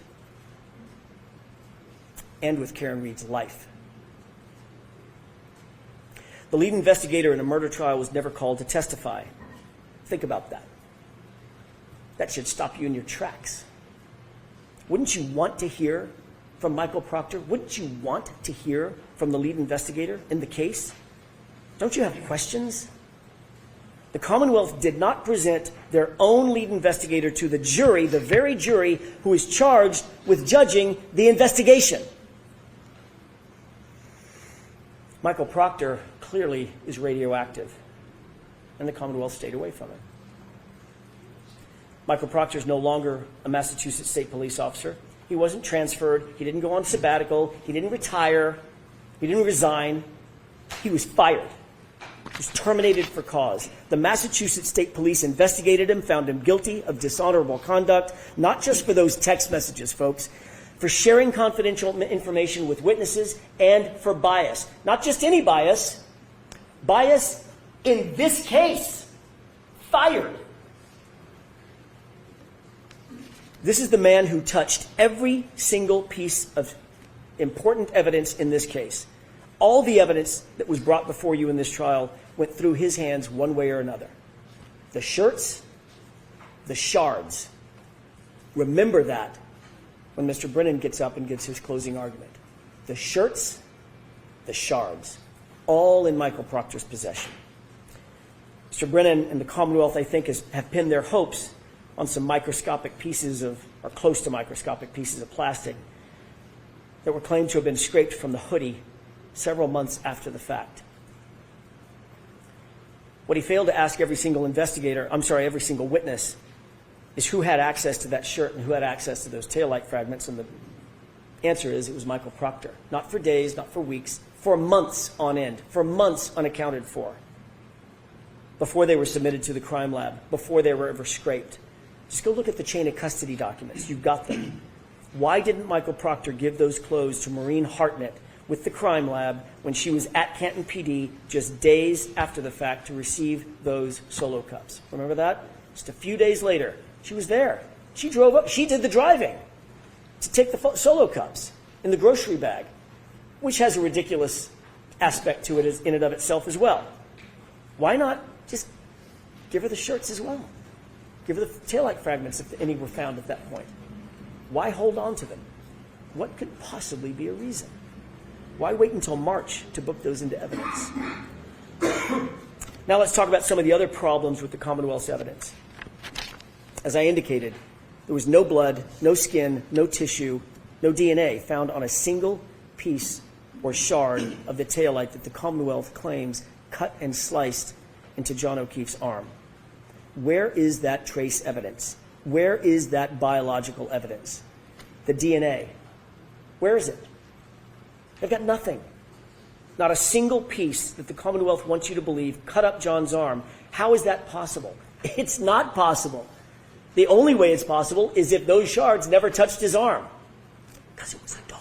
And with Karen Reed's life. The lead investigator in a murder trial was never called to testify. Think about that. That should stop you in your tracks. Wouldn't you want to hear from Michael Proctor? Wouldn't you want to hear from the lead investigator in the case? Don't you have questions? The Commonwealth did not present their own lead investigator to the jury, the very jury who is charged with judging the investigation. Michael Proctor clearly is radioactive, and the Commonwealth stayed away from it. Michael Proctor is no longer a Massachusetts State Police officer. He wasn't transferred. He didn't go on sabbatical. He didn't retire. He didn't resign. He was fired. He was terminated for cause. The Massachusetts State Police investigated him, found him guilty of dishonorable conduct, not just for those text messages, folks, for sharing confidential information with witnesses, and for bias. Not just any bias. Bias in this case. Fired. This is the man who touched every single piece of important evidence in this case. All the evidence that was brought before you in this trial went through his hands one way or another. The shirts, the shards. Remember that when Mr. Brennan gets up and gives his closing argument. The shirts, the shards, all in Michael Proctor's possession. Mr. Brennan and the Commonwealth, I think, have pinned their hopes on some microscopic pieces of, or close to microscopic pieces of plastic that were claimed to have been scraped from the hoodie several months after the fact. What he failed to ask every single every single witness is who had access to that shirt and who had access to those taillight fragments, and the answer is it was Michael Proctor. Not for days, not for weeks, for months on end, for months unaccounted for, before they were submitted to the crime lab, before they were ever scraped. Just go look at the chain of custody documents. You've got them. Why didn't Michael Proctor give those clothes to Maureen Hartnett with the crime lab when she was at Canton PD just days after the fact to receive those solo cups? Remember that? Just a few days later, she was there. She drove up. She did the driving to take the solo cups in the grocery bag, which has a ridiculous aspect to it in and of itself as well. Why not just give her the shirts as well? Give her the taillight fragments if any were found at that point. Why hold on to them? What could possibly be a reason? Why wait until March to book those into evidence? Now let's talk about some of the other problems with the Commonwealth's evidence. As I indicated, there was no blood, no skin, no tissue, no DNA found on a single piece or shard of the taillight that the Commonwealth claims cut and sliced into John O'Keefe's arm. Where is that trace evidence? Where is that biological evidence? The DNA. Where is it? They've got nothing. Not a single piece that the Commonwealth wants you to believe cut up John's arm. How is that possible? It's not possible. The only way it's possible is if those shards never touched his arm. Because it was a dog.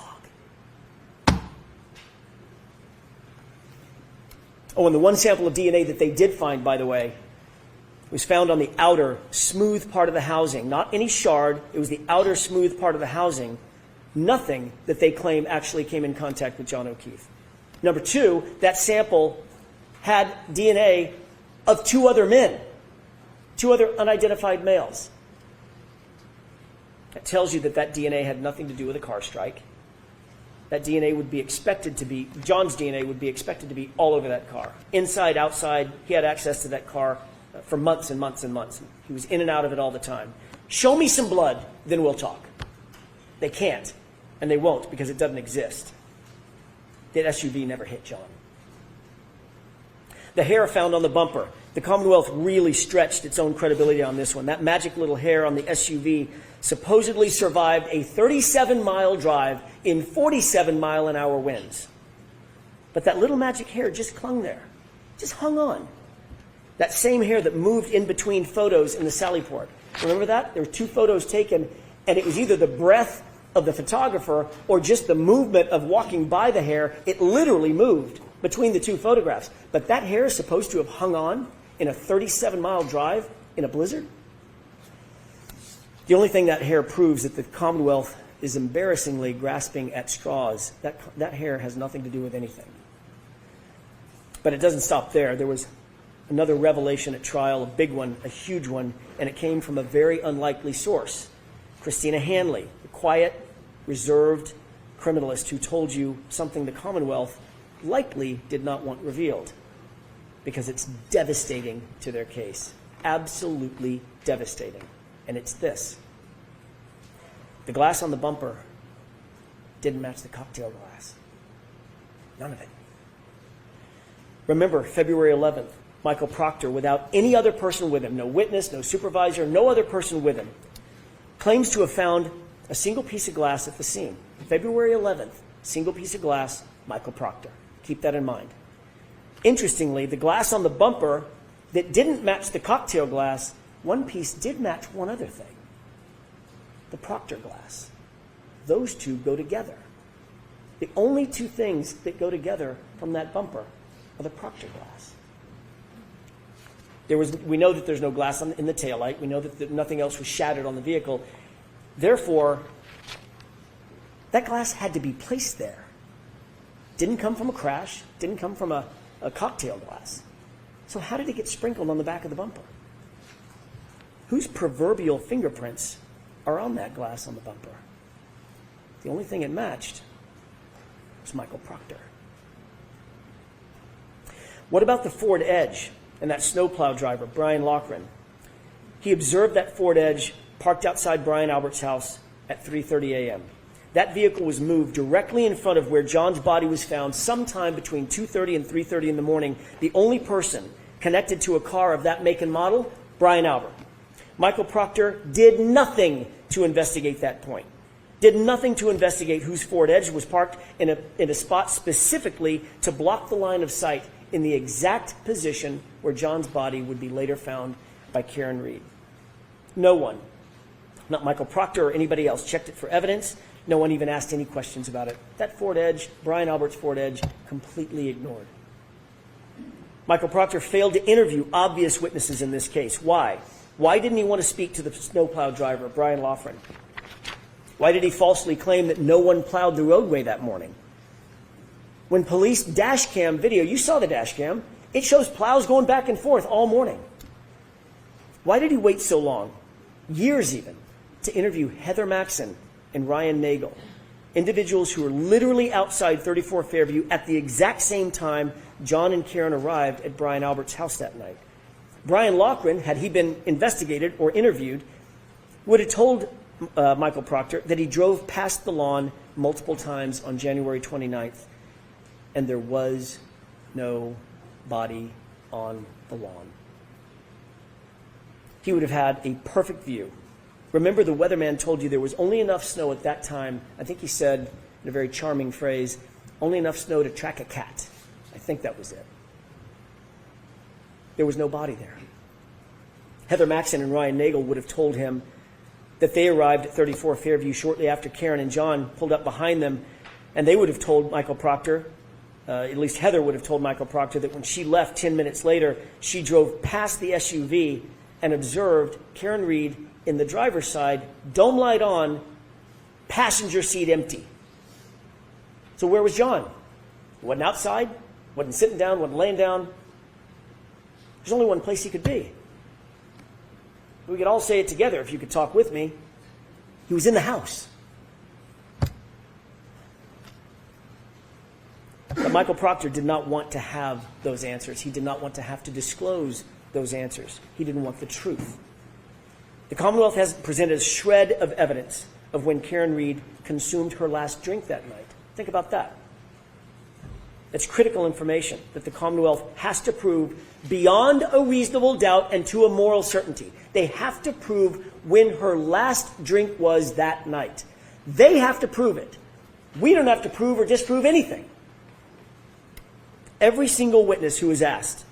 Oh, and the one sample of DNA that they did find, by the way, was found on the outer, smooth part of the housing. Not any shard. It was the outer, smooth part of the housing. Nothing that they claim actually came in contact with John O'Keefe. Number two, that sample had DNA of two other men, two other unidentified males. That tells you that that DNA had nothing to do with a car strike. That DNA would be expected to be, John's DNA would be expected to be all over that car. Inside, outside, he had access to that car for months and months and months. He was in and out of it all the time. Show me some blood, then we'll talk. They can't, and they won't because it doesn't exist. That SUV never hit John. The hair found on the bumper. The Commonwealth really stretched its own credibility on this one. That magic little hair on the SUV supposedly survived a 37-mile drive in 47-mile-an-hour winds. But that little magic hair just clung there, just hung on. That same hair that moved in between photos in the Sallyport. Remember that? There were two photos taken, and it was either the breath of the photographer or just the movement of walking by the hair. It literally moved between the two photographs. But that hair is supposed to have hung on in a 37-mile drive in a blizzard? The only thing that hair proves that the Commonwealth is embarrassingly grasping at straws. That hair has nothing to do with anything. But it doesn't stop there. There was another revelation at trial, a big one, a huge one, and it came from a very unlikely source. Christina Hanley, the quiet, reserved criminalist who told you something the Commonwealth likely did not want revealed because it's devastating to their case. Absolutely devastating. And it's this. The glass on the bumper didn't match the cocktail glass. None of it. Remember, February 11th, Michael Proctor, without any other person with him, no witness, no supervisor, no other person with him, claims to have found a single piece of glass at the scene. February 11th, single piece of glass, Michael Proctor. Keep that in mind. Interestingly, the glass on the bumper that didn't match the cocktail glass, one piece did match one other thing. The Proctor glass. Those two go together. The only two things that go together from that bumper are the Proctor glass. We know that there's no glass in the taillight. We know that nothing else was shattered on the vehicle. Therefore, that glass had to be placed there. Didn't come from a crash. Didn't come from a cocktail glass. So how did it get sprinkled on the back of the bumper? Whose proverbial fingerprints are on that glass on the bumper? The only thing it matched was Michael Proctor. What about the Ford Edge and that snowplow driver, Brian Loughran? He observed that Ford Edge parked outside Brian Albert's house at 3:30 a.m. That vehicle was moved directly in front of where John's body was found sometime between 2:30 and 3:30 in the morning. The only person connected to a car of that make and model, Brian Albert. Michael Proctor did nothing to investigate that point. Did nothing to investigate whose Ford Edge was parked in a spot specifically to block the line of sight in the exact position where John's body would be later found by Karen Reed. No one, not Michael Proctor or anybody else, checked it for evidence. No one even asked any questions about it. That Ford Edge, Brian Albert's Ford Edge, completely ignored. Michael Proctor failed to interview obvious witnesses in this case. Why? Why didn't he want to speak to the snowplow driver, Brian Loughran? Why did he falsely claim that no one plowed the roadway that morning? When police dash cam video, you saw the dash cam, it shows plows going back and forth all morning. Why did he wait so long, years even, to interview Heather Maxson and Ryan Nagel, individuals who were literally outside 34 Fairview at the exact same time John and Karen arrived at Brian Albert's house that night? Brian Loughran, had he been investigated or interviewed, would have told Michael Proctor that he drove past the lawn multiple times on January 29th, and there was no body on the lawn. He would have had a perfect view. Remember, the weatherman told you there was only enough snow at that time. I think he said, in a very charming phrase, only enough snow to track a cat. I think that was it. There was no body there. Heather Maxon and Ryan Nagel would have told him that they arrived at 34 Fairview shortly after Karen and John pulled up behind them, and they would have told Michael Proctor, at least Heather would have told Michael Proctor, that when she left 10 minutes later, she drove past the SUV and observed Karen Reed in the driver's side, dome light on, passenger seat empty. So where was John? He wasn't outside, wasn't sitting down, wasn't laying down. There's only one place he could be. We could all say it together if you could talk with me. He was in the house. But Michael Proctor did not want to have those answers. He did not want to have to disclose those answers. He didn't want the truth. The Commonwealth has presented a shred of evidence of when Karen Reed consumed her last drink that night. Think about that. It's critical information that the Commonwealth has to prove beyond a reasonable doubt and to a moral certainty. They have to prove when her last drink was that night. They have to prove it. We don't have to prove or disprove anything. Every single witness who was asked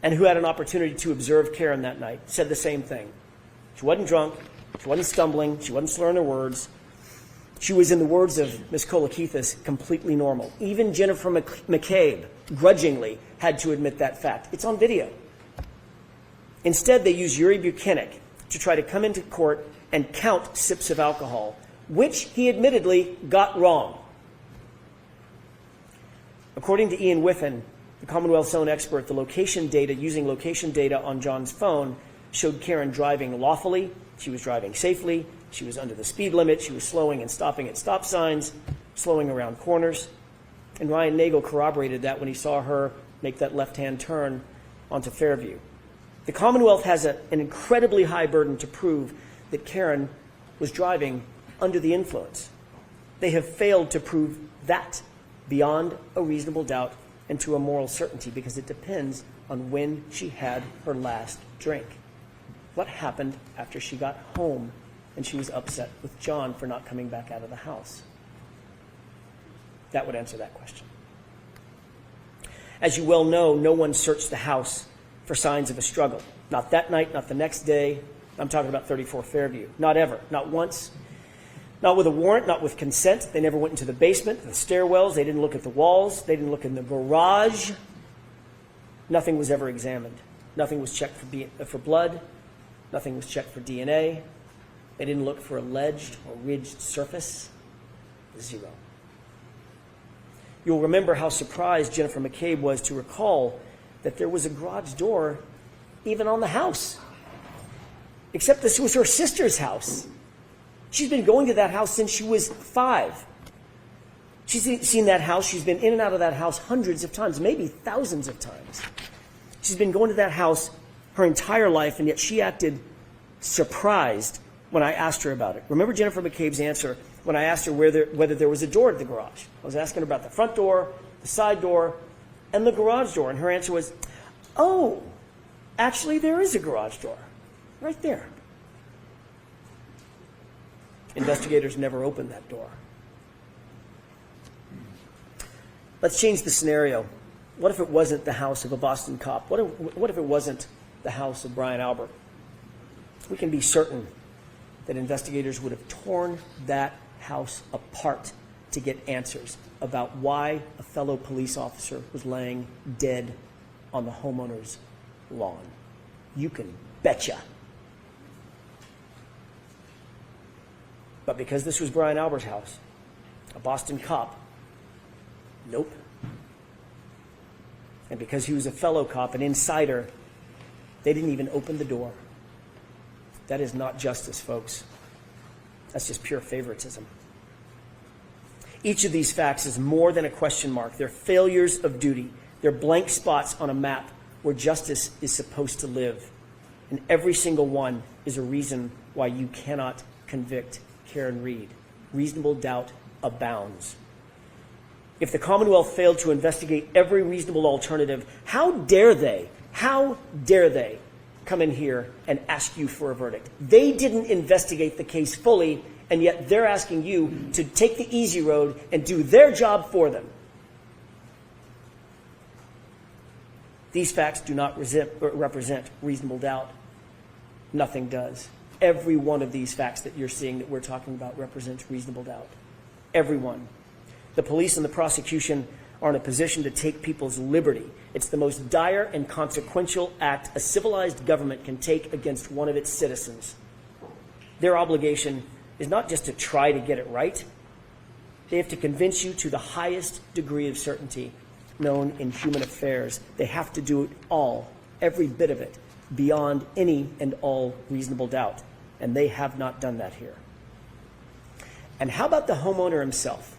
and who had an opportunity to observe Karen that night said the same thing. She wasn't drunk. She wasn't stumbling. She wasn't slurring her words. She was, in the words of Ms. Kolakithis, completely normal. Even Jennifer McCabe, grudgingly, had to admit that fact. It's on video. Instead, they used Yuri Buchanan to try to come into court and count sips of alcohol, which he admittedly got wrong. According to Ian Whiffen, the Commonwealth's own expert, the location data, using location data on John's phone, showed Karen driving lawfully. She was driving safely. She was under the speed limit. She was slowing and stopping at stop signs, slowing around corners. And Ryan Nagel corroborated that when he saw her make that left-hand turn onto Fairview. The Commonwealth has an incredibly high burden to prove that Karen was driving under the influence. They have failed to prove that beyond a reasonable doubt and to a moral certainty, because it depends on when she had her last drink. What happened after she got home and she was upset with John for not coming back out of the house? That would answer that question. As you well know, no one searched the house for signs of a struggle. Not that night, not the next day. I'm talking about 34 Fairview. Not ever. Not once. Not with a warrant, not with consent. They never went into the basement, the stairwells. They didn't look at the walls. They didn't look in the garage. Nothing was ever examined. Nothing was checked for blood. Nothing was checked for DNA. They didn't look for a ledged or ridged surface. Zero. You'll remember how surprised Jennifer McCabe was to recall that there was a garage door even on the house. Except this was her sister's house. She's been going to that house since she was 5. She's seen that house. She's been in and out of that house hundreds of times, maybe thousands of times. She's been going to that house her entire life, and yet she acted surprised when I asked her about it. Remember Jennifer McCabe's answer when I asked her whether there was a door at the garage. I was asking her about the front door, the side door, and the garage door, and her answer was, oh, actually there is a garage door right there. Investigators never opened that door. Let's change the scenario. What if it wasn't the house of a Boston cop? What if it wasn't the house of Brian Albert? We can be certain that investigators would have torn that house apart to get answers about why a fellow police officer was laying dead on the homeowner's lawn. You can betcha. But because this was Brian Albert's house, a Boston cop, nope. And because he was a fellow cop, an insider, they didn't even open the door. That is not justice, folks. That's just pure favoritism. Each of these facts is more than a question mark. They're failures of duty. They're blank spots on a map where justice is supposed to live. And every single one is a reason why you cannot convict Karen Reed. Reasonable doubt abounds. If the Commonwealth failed to investigate every reasonable alternative, how dare they come in here and ask you for a verdict? They didn't investigate the case fully, and yet they're asking you to take the easy road and do their job for them. These facts do not represent reasonable doubt. Nothing does. Every one of these facts that you're seeing that we're talking about represents reasonable doubt. Every one. The police and the prosecution are in a position to take people's liberty. It's the most dire and consequential act a civilized government can take against one of its citizens. Their obligation is not just to try to get it right. They have to convince you to the highest degree of certainty known in human affairs. They have to do it all, every bit of it, beyond any and all reasonable doubt. And they have not done that here. And how about the homeowner himself?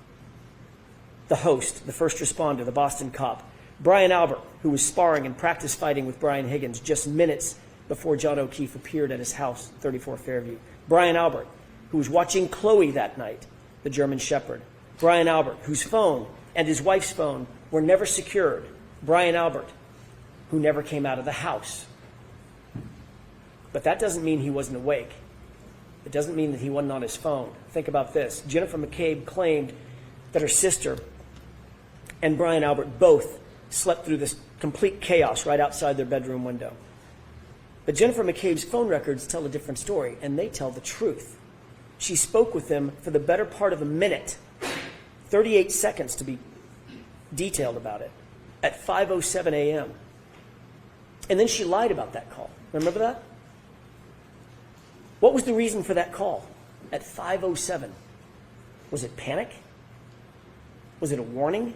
The host, the first responder, the Boston cop, Brian Albert, who was sparring and practice fighting with Brian Higgins just minutes before John O'Keefe appeared at his house, 34 Fairview. Brian Albert, who was watching Chloe that night, the German Shepherd. Brian Albert, whose phone and his wife's phone were never secured. Brian Albert, who never came out of the house. But that doesn't mean he wasn't awake. It doesn't mean that he wasn't on his phone. Think about this. Jennifer McCabe claimed that her sister and Brian Albert both slept through this complete chaos right outside their bedroom window. But Jennifer McCabe's phone records tell a different story, and they tell the truth. She spoke with them for the better part of a minute, 38 seconds to be detailed about it, at 5:07 a.m. And then she lied about that call. Remember that? What was the reason for that call at 5:07? Was it panic? Was it a warning?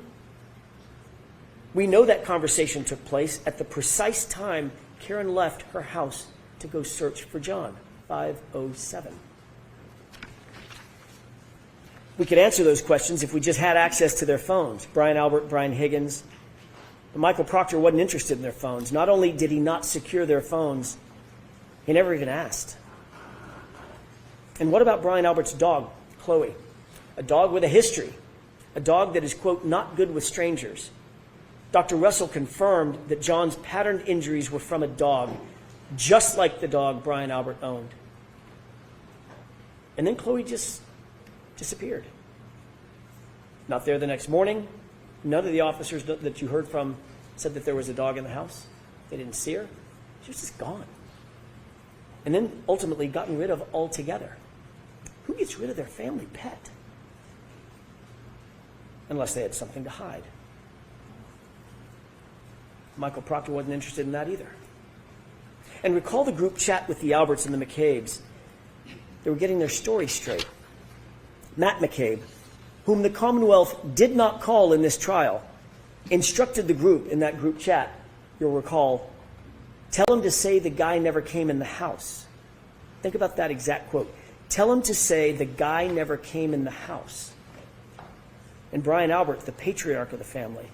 We know that conversation took place at the precise time Karen left her house to go search for John, 5:07. We could answer those questions if we just had access to their phones. Brian Albert, Brian Higgins. But Michael Proctor wasn't interested in their phones. Not only did he not secure their phones, he never even asked. And what about Brian Albert's dog, Chloe? A dog with a history. A dog that is, quote, not good with strangers. Dr. Russell confirmed that John's patterned injuries were from a dog, just like the dog Brian Albert owned. And then Chloe just disappeared. Not there the next morning. None of the officers that you heard from said that there was a dog in the house. They didn't see her. She was just gone. And then ultimately gotten rid of altogether. Who gets rid of their family pet? Unless they had something to hide. Michael Proctor wasn't interested in that either. And recall the group chat with the Alberts and the McCabes. They were getting their story straight. Matt McCabe, whom the Commonwealth did not call in this trial, instructed the group in that group chat, you'll recall, tell him to say the guy never came in the house. Think about that exact quote. Tell him to say the guy never came in the house. And Brian Albert, the patriarch of the family,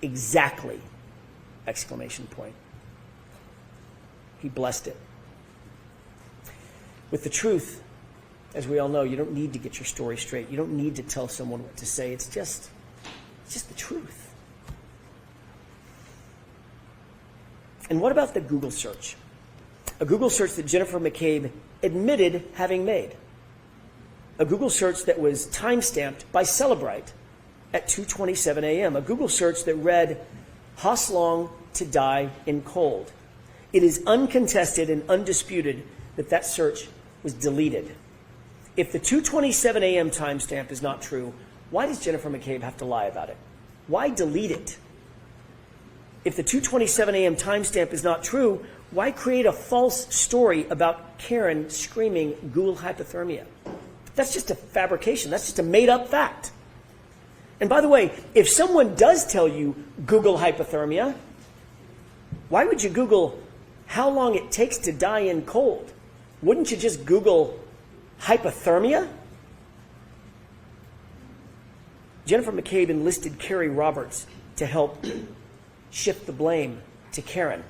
exactly, exclamation point. He blessed it. With the truth, as we all know, you don't need to get your story straight. You don't need to tell someone what to say. It's just the truth. And what about the Google search? A Google search that Jennifer McCabe admitted having made. A Google search that was time-stamped by Celebrite at 2:27 a.m. A Google search that read, Haas Long to die in cold. It is uncontested and undisputed that that search was deleted. If the 2:27 a.m. timestamp is not true, why does Jennifer McCabe have to lie about it? Why delete it? If the 2:27 a.m. timestamp is not true, why create a false story about Karen screaming Google hypothermia? That's just a fabrication. That's just a made-up fact. And by the way, if someone does tell you Google hypothermia, why would you Google how long it takes to die in cold? Wouldn't you just Google hypothermia? Jennifer McCabe enlisted Carrie Roberts to help shift the blame to Karen.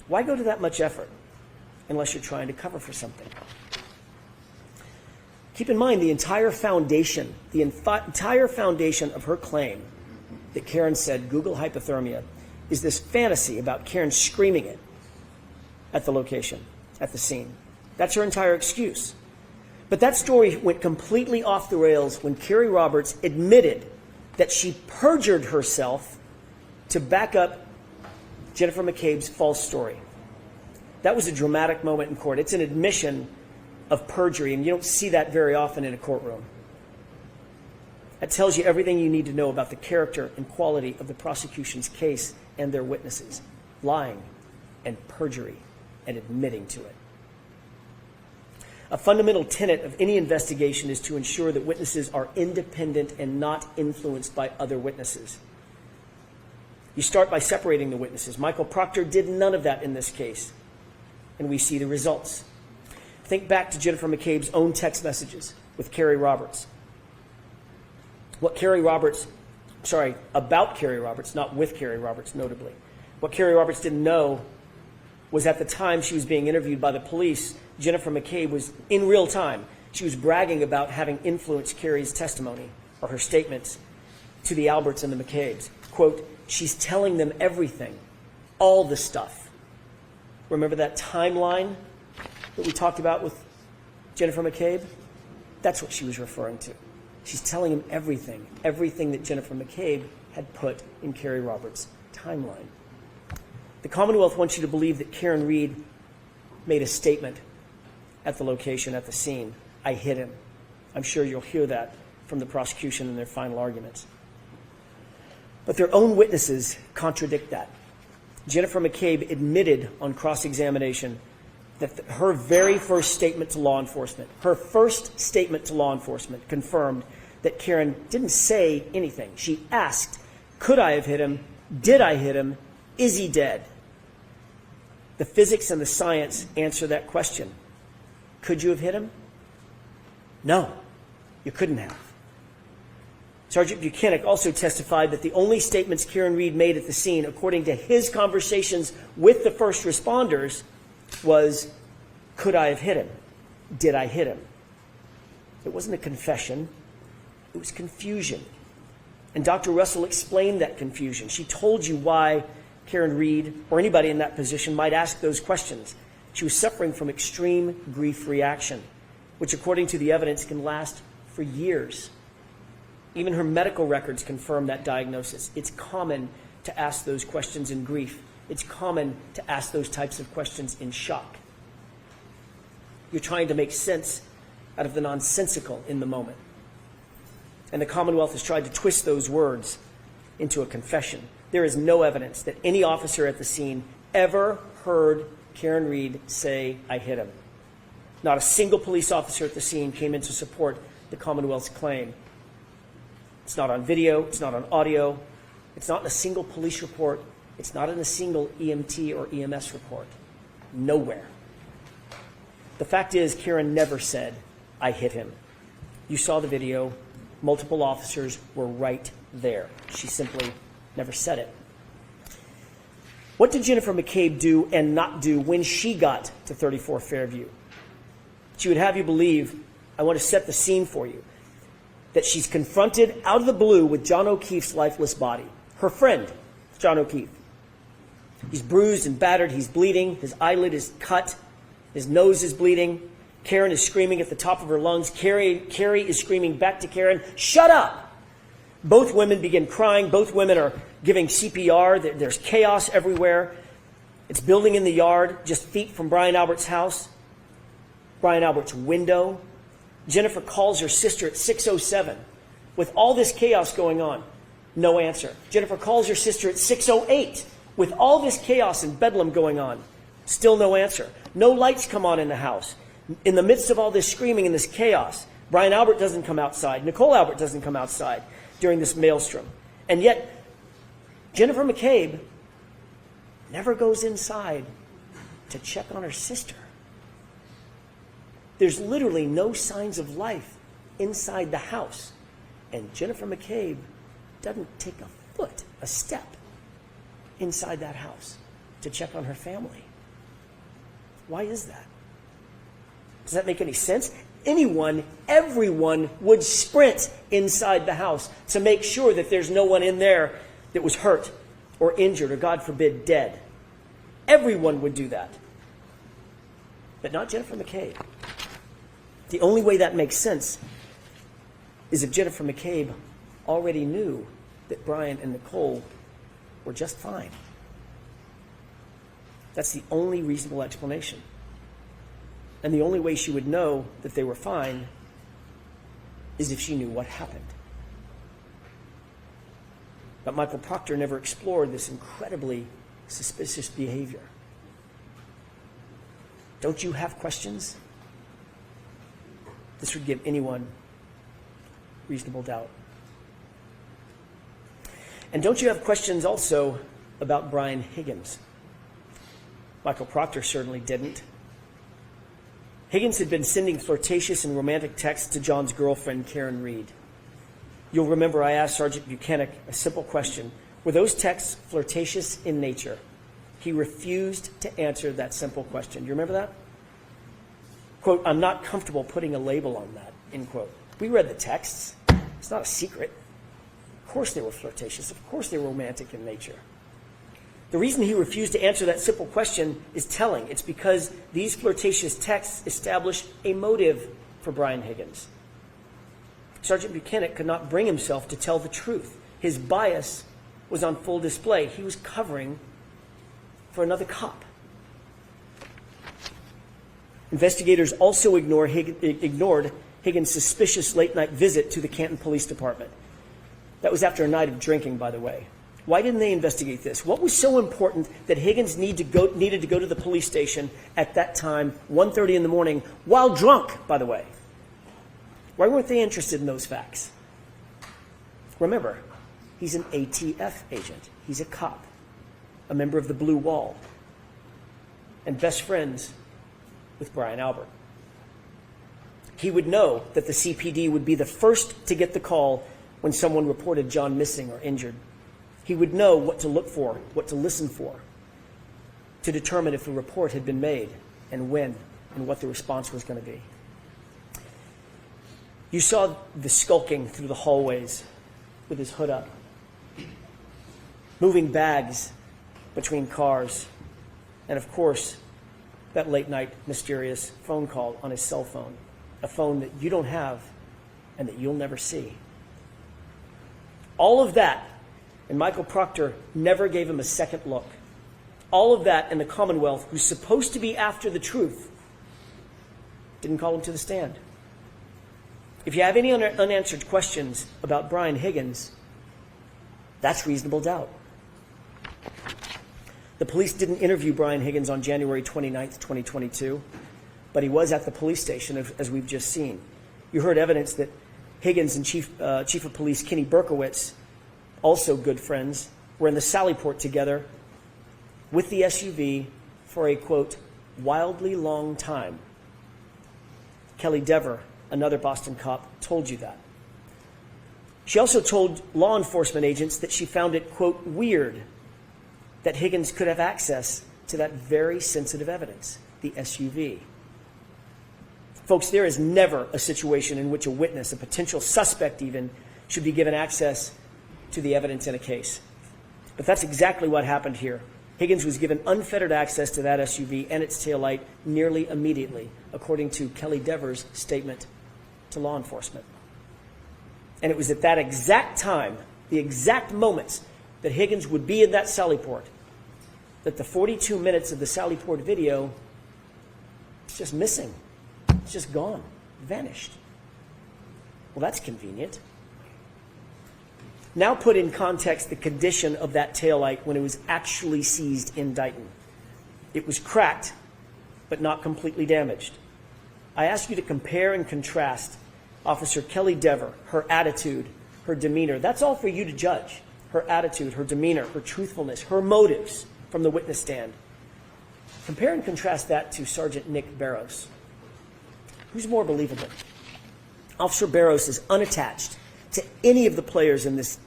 Why go to that much effort unless you're trying to cover for something? Keep in mind the entire foundation of her claim that Karen said Google hypothermia is this fantasy about Karen screaming it at the location, at the scene. That's her entire excuse. But that story went completely off the rails when Carrie Roberts admitted that she perjured herself to back up Jennifer McCabe's false story. That was a dramatic moment in court. It's an admission of perjury, and you don't see that very often in a courtroom. That tells you everything you need to know about the character and quality of the prosecution's case and their witnesses. Lying and perjury and admitting to it. A fundamental tenet of any investigation is to ensure that witnesses are independent and not influenced by other witnesses. You start by separating the witnesses. Michael Proctor did none of that in this case, and we see the results. Think back to Jennifer McCabe's own text messages with Carrie Roberts. About Carrie Roberts, not with Carrie Roberts, notably. What Carrie Roberts didn't know was at the time she was being interviewed by the police, Jennifer McCabe was, in real time, she was bragging about having influenced Carrie's testimony or her statements to the Alberts and the McCabes. Quote, she's telling them everything, all the stuff. Remember that timeline that we talked about with Jennifer McCabe? That's what she was referring to. She's telling him everything that Jennifer McCabe had put in Carrie Roberts' timeline. The Commonwealth wants you to believe that Karen Reed made a statement at the location, at the scene. I hit him. I'm sure you'll hear that from the prosecution in their final arguments. But their own witnesses contradict that. Jennifer McCabe admitted on cross-examination that her very first statement to law enforcement, confirmed that Karen didn't say anything. She asked, could I have hit him? Did I hit him? Is he dead? The physics and the science answer that question. Could you have hit him? No, you couldn't have. Sergeant Buchanan also testified that the only statements Karen Reed made at the scene, according to his conversations with the first responders, was, could I have hit him? Did I hit him? It wasn't a confession. It was confusion. And Dr. Russell explained that confusion. She told you why Karen Reed or anybody in that position might ask those questions. She was suffering from extreme grief reaction, which according to the evidence can last for years. Even her medical records confirm that diagnosis. It's common to ask those questions in grief. It's common to ask those types of questions in shock. You're trying to make sense out of the nonsensical in the moment. And the Commonwealth has tried to twist those words into a confession. There is no evidence that any officer at the scene ever heard Karen Reed say, I hit him. Not a single police officer at the scene came in to support the Commonwealth's claim. It's not on video, it's not on audio, it's not in a single police report, it's not in a single EMT or EMS report. Nowhere. The fact is, Karen never said, I hit him. You saw the video. Multiple officers were right there. She simply never said it. What did Jennifer McCabe do and not do when she got to 34 Fairview? She would have you believe, I want to set the scene for you, that she's confronted out of the blue with John O'Keefe's lifeless body. Her friend, John O'Keefe. He's bruised and battered. He's bleeding. His eyelid is cut. His nose is bleeding. Karen is screaming at the top of her lungs. Carrie is screaming back to Karen, shut up! Both women begin crying. Both women are giving CPR. There's chaos everywhere. It's building in the yard, just feet from Brian Albert's house. Brian Albert's window. Jennifer calls her sister at 6:07. With all this chaos going on, no answer. Jennifer calls her sister at 6:08. With all this chaos and bedlam going on, still no answer. No lights come on in the house. In the midst of all this screaming and this chaos, Brian Albert doesn't come outside. Nicole Albert doesn't come outside during this maelstrom. And yet, Jennifer McCabe never goes inside to check on her sister. There's literally no signs of life inside the house. And Jennifer McCabe doesn't take a step inside that house to check on her family. Why is that? Does that make any sense? Everyone would sprint inside the house to make sure that there's no one in there that was hurt or injured or, God forbid, dead. Everyone would do that. But not Jennifer McCabe. The only way that makes sense is if Jennifer McCabe already knew that Brian and Nicole were just fine. That's the only reasonable explanation. And the only way she would know that they were fine is if she knew what happened. But Michael Proctor never explored this incredibly suspicious behavior. Don't you have questions? This would give anyone reasonable doubt. And don't you have questions also about Brian Higgins? Michael Proctor certainly didn't. Higgins had been sending flirtatious and romantic texts to John's girlfriend, Karen Reed. You'll remember I asked Sergeant Buchanan a simple question. Were those texts flirtatious in nature? He refused to answer that simple question. Do you remember that? Quote, I'm not comfortable putting a label on that, end quote. We read the texts. It's not a secret. Of course they were flirtatious. Of course they were romantic in nature. The reason he refused to answer that simple question is telling. It's because these flirtatious texts establish a motive for Brian Higgins. Sergeant Buchanan could not bring himself to tell the truth. His bias was on full display. He was covering for another cop. Investigators also ignored Higgins' suspicious late-night visit to the Canton Police Department. That was after a night of drinking, by the way. Why didn't they investigate this? What was so important that Higgins needed to go to the police station at that time, 1:30 in the morning, while drunk, by the way? Why weren't they interested in those facts? Remember, he's an ATF agent. He's a cop, a member of the Blue Wall, and best friends with Brian Albert. He would know that the CPD would be the first to get the call when someone reported John missing or injured. He would know what to look for, what to listen for, to determine if a report had been made and when and what the response was going to be. You saw the skulking through the hallways with his hood up, moving bags between cars, and of course, that late-night mysterious phone call on his cell phone, a phone that you don't have and that you'll never see. All of that, and Michael Proctor never gave him a second look. All of that, and the Commonwealth, who's supposed to be after the truth, didn't call him to the stand. If you have any unanswered questions about Brian Higgins, that's reasonable doubt. The police didn't interview Brian Higgins on January 29th, 2022, but he was at the police station, as we've just seen. You heard evidence that Higgins and Chief of Police Kenny Berkowitz, also good friends, were in the Sallyport together with the SUV for a, quote, wildly long time. Kelly Dever, another Boston cop, told you that. She also told law enforcement agents that she found it, quote, weird that Higgins could have access to that very sensitive evidence, the SUV. Folks, there is never a situation in which a witness, a potential suspect even, should be given access to the evidence in a case. But that's exactly what happened here. Higgins was given unfettered access to that SUV and its taillight nearly immediately, according to Kelly Dever's statement to law enforcement. And it was at that exact time, the exact moments that Higgins would be in that Sallyport, that the 42 minutes of the Sallyport video is just missing. It's just gone, vanished. Well, that's convenient. Now put in context the condition of that taillight when it was actually seized in Dighton. It was cracked, but not completely damaged. I ask you to compare and contrast Officer Kelly Dever, her attitude, her demeanor. That's all for you to judge. Her attitude, her demeanor, her truthfulness, her motives from the witness stand. Compare and contrast that to Sergeant Nick Barrows. Who's more believable? Officer Barrows is unattached to any of the players in this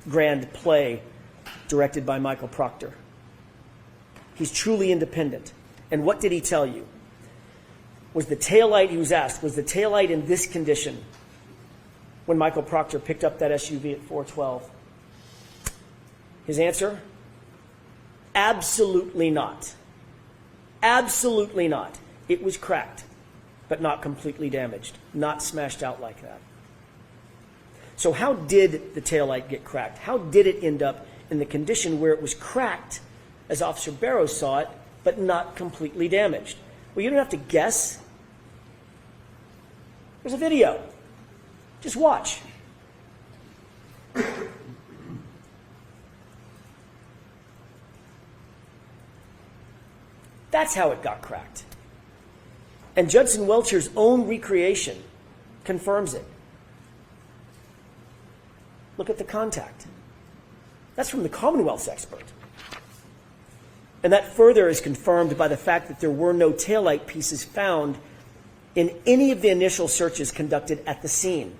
grand play directed by Michael Proctor. He's truly independent. And what did he tell you? Was the taillight, he was asked, was the taillight in this condition when Michael Proctor picked up that SUV at 412? His answer? Absolutely not. Absolutely not. It was cracked, but not completely damaged, not smashed out like that. So how did the taillight get cracked? How did it end up in the condition where it was cracked, as Officer Barrow saw it, but not completely damaged? Well, you don't have to guess. There's a video. Just watch. That's how it got cracked. And Judson Welcher's own recreation confirms it. Look at the contact. That's from the Commonwealth's expert. And that further is confirmed by the fact that there were no taillight pieces found in any of the initial searches conducted at the scene.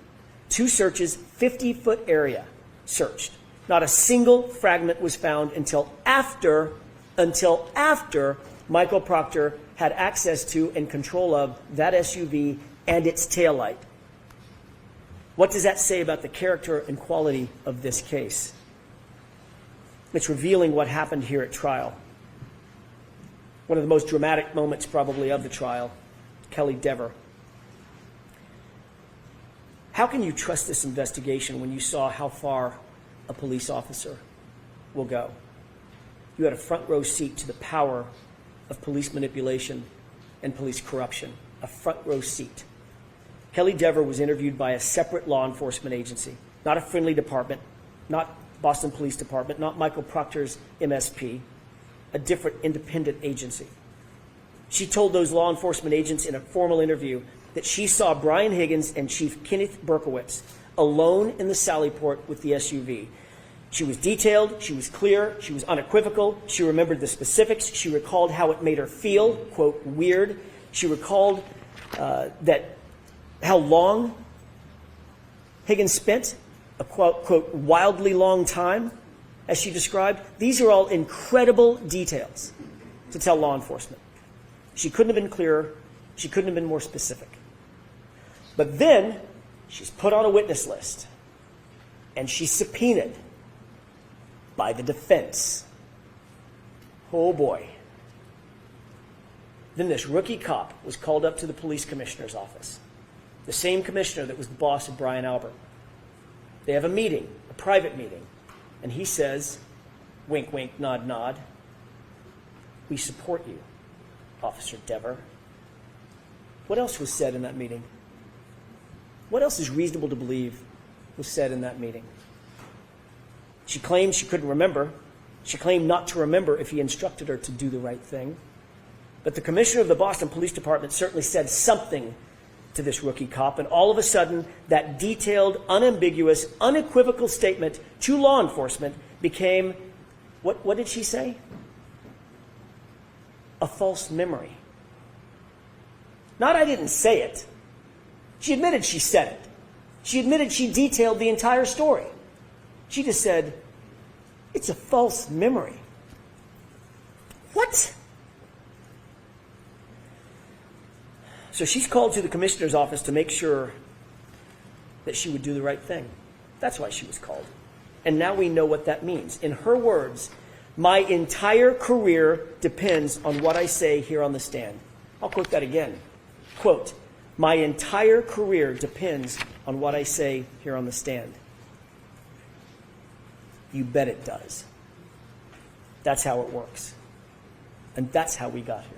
2 searches, 50-foot area searched. Not a single fragment was found until after Michael Proctor had access to and control of that SUV and its taillight. What does that say about the character and quality of this case? It's revealing what happened here at trial. One of the most dramatic moments probably of the trial, Kelly Dever. How can you trust this investigation when you saw how far a police officer will go? You had a front row seat to the power of police manipulation and police corruption, a front row seat. Kelly Dever was interviewed by a separate law enforcement agency, not a friendly department, not Boston Police Department, not Michael Proctor's MSP, a different independent agency. She told those law enforcement agents in a formal interview that she saw Brian Higgins and Chief Kenneth Berkowitz alone in the Sallyport with the SUV. She was detailed, she was clear, she was unequivocal, she remembered the specifics, she recalled how it made her feel, quote, weird. She recalled how long Higgins spent, a quote, wildly long time, as she described. These are all incredible details to tell law enforcement. She couldn't have been clearer, she couldn't have been more specific. But then she's put on a witness list and she's subpoenaed by the defense. Oh boy. Then this rookie cop was called up to the police commissioner's office, the same commissioner that was the boss of Brian Albert. They have a meeting, a private meeting, and he says, wink, wink, nod, nod, we support you, Officer Dever. What else was said in that meeting? What else is reasonable to believe was said in that meeting? She claimed she couldn't remember. She claimed not to remember if he instructed her to do the right thing. But the commissioner of the Boston Police Department certainly said something to this rookie cop, and all of a sudden, that detailed, unambiguous, unequivocal statement to law enforcement became, what did she say? A false memory. Not I didn't say it. She admitted she said it. She admitted she detailed the entire story. She just said, it's a false memory. What? So she's called to the commissioner's office to make sure that she would do the right thing. That's why she was called. And now we know what that means. In her words, my entire career depends on what I say here on the stand. I'll quote that again. Quote, my entire career depends on what I say here on the stand. You bet it does. That's how it works. And that's how we got here.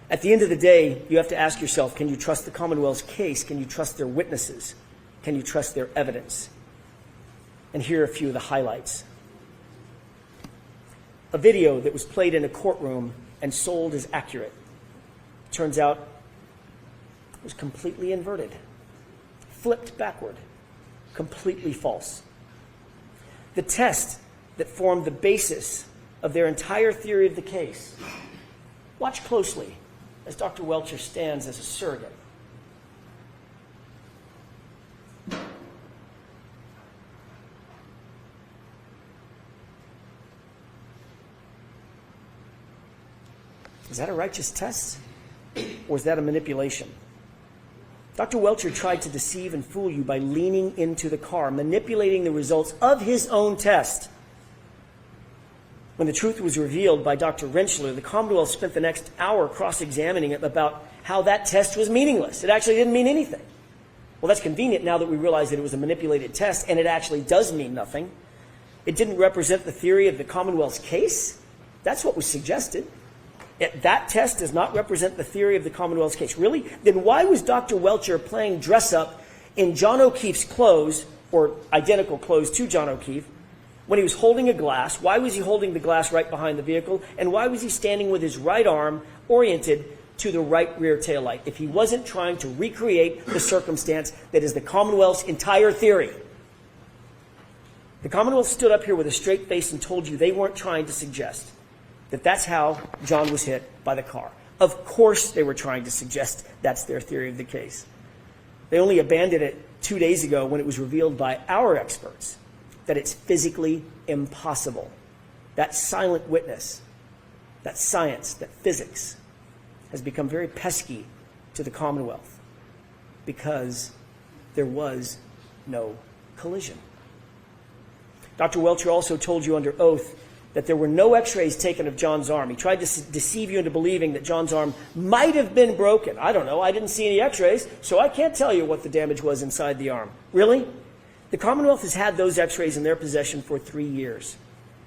At the end of the day, you have to ask yourself, can you trust the Commonwealth's case? Can you trust their witnesses? Can you trust their evidence? And here are a few of the highlights. A video that was played in a courtroom and sold as accurate. Turns out it was completely inverted, flipped backward, completely false. The test that formed the basis of their entire theory of the case. Watch closely as Dr. Welcher stands as a surrogate. Is that a righteous test? Or is that a manipulation? Dr. Welcher tried to deceive and fool you by leaning into the car, manipulating the results of his own test. When the truth was revealed by Dr. Rentschler, the Commonwealth spent the next hour cross-examining him about how that test was meaningless. It actually didn't mean anything. Well, that's convenient now that we realize that it was a manipulated test, and it actually does mean nothing. It didn't represent the theory of the Commonwealth's case. That's what was suggested. That test does not represent the theory of the Commonwealth's case. Really? Then why was Dr. Welcher playing dress-up in John O'Keefe's clothes, or identical clothes to John O'Keefe, when he was holding a glass? Why was he holding the glass right behind the vehicle? And why was he standing with his right arm oriented to the right rear taillight if he wasn't trying to recreate the circumstance that is the Commonwealth's entire theory? The Commonwealth stood up here with a straight face and told you they weren't trying to suggest that that's how John was hit by the car. Of course they were trying to suggest that's their theory of the case. They only abandoned it 2 days ago when it was revealed by our experts that it's physically impossible. That silent witness, that science, that physics, has become very pesky to the Commonwealth because there was no collision. Dr. Welcher also told you under oath that there were no x-rays taken of John's arm. He tried to deceive you into believing that John's arm might have been broken. I don't know. I didn't see any x-rays, so I can't tell you what the damage was inside the arm. Really? The Commonwealth has had those x-rays in their possession for 3 years.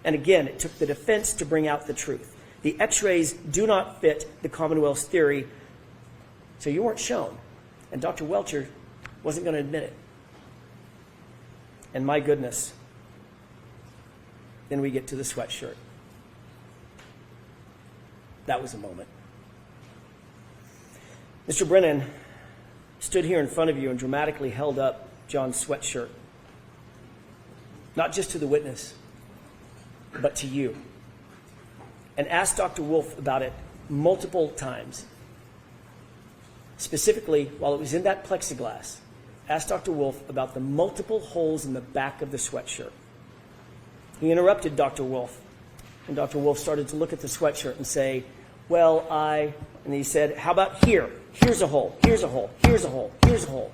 And again, it took the defense to bring out the truth. The x-rays do not fit the Commonwealth's theory, so you weren't shown. And Dr. Welcher wasn't going to admit it. And my goodness, then we get to the sweatshirt. That was a moment. Mr. Brennan stood here in front of you and dramatically held up John's sweatshirt. Not just to the witness, but to you. And asked Dr. Wolf about it multiple times. Specifically, while it was in that plexiglass, asked Dr. Wolf about the multiple holes in the back of the sweatshirt. He interrupted Dr. Wolf, and Dr. Wolf started to look at the sweatshirt and say, well, and he said, how about here? Here's a hole, here's a hole, here's a hole, here's a hole.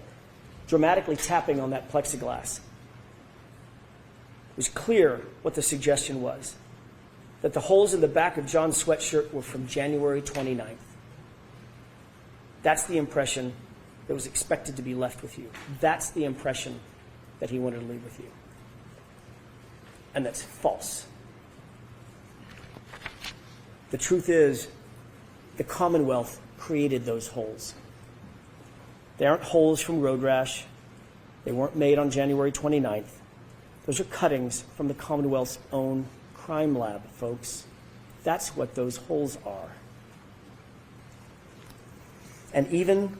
Dramatically tapping on that plexiglass. It was clear what the suggestion was, that the holes in the back of John's sweatshirt were from January 29th. That's the impression that was expected to be left with you. That's the impression that he wanted to leave with you. And that's false. The truth is, the Commonwealth created those holes. They aren't holes from road rash. They weren't made on January 29th. Those are cuttings from the Commonwealth's own crime lab, folks. That's what those holes are. And even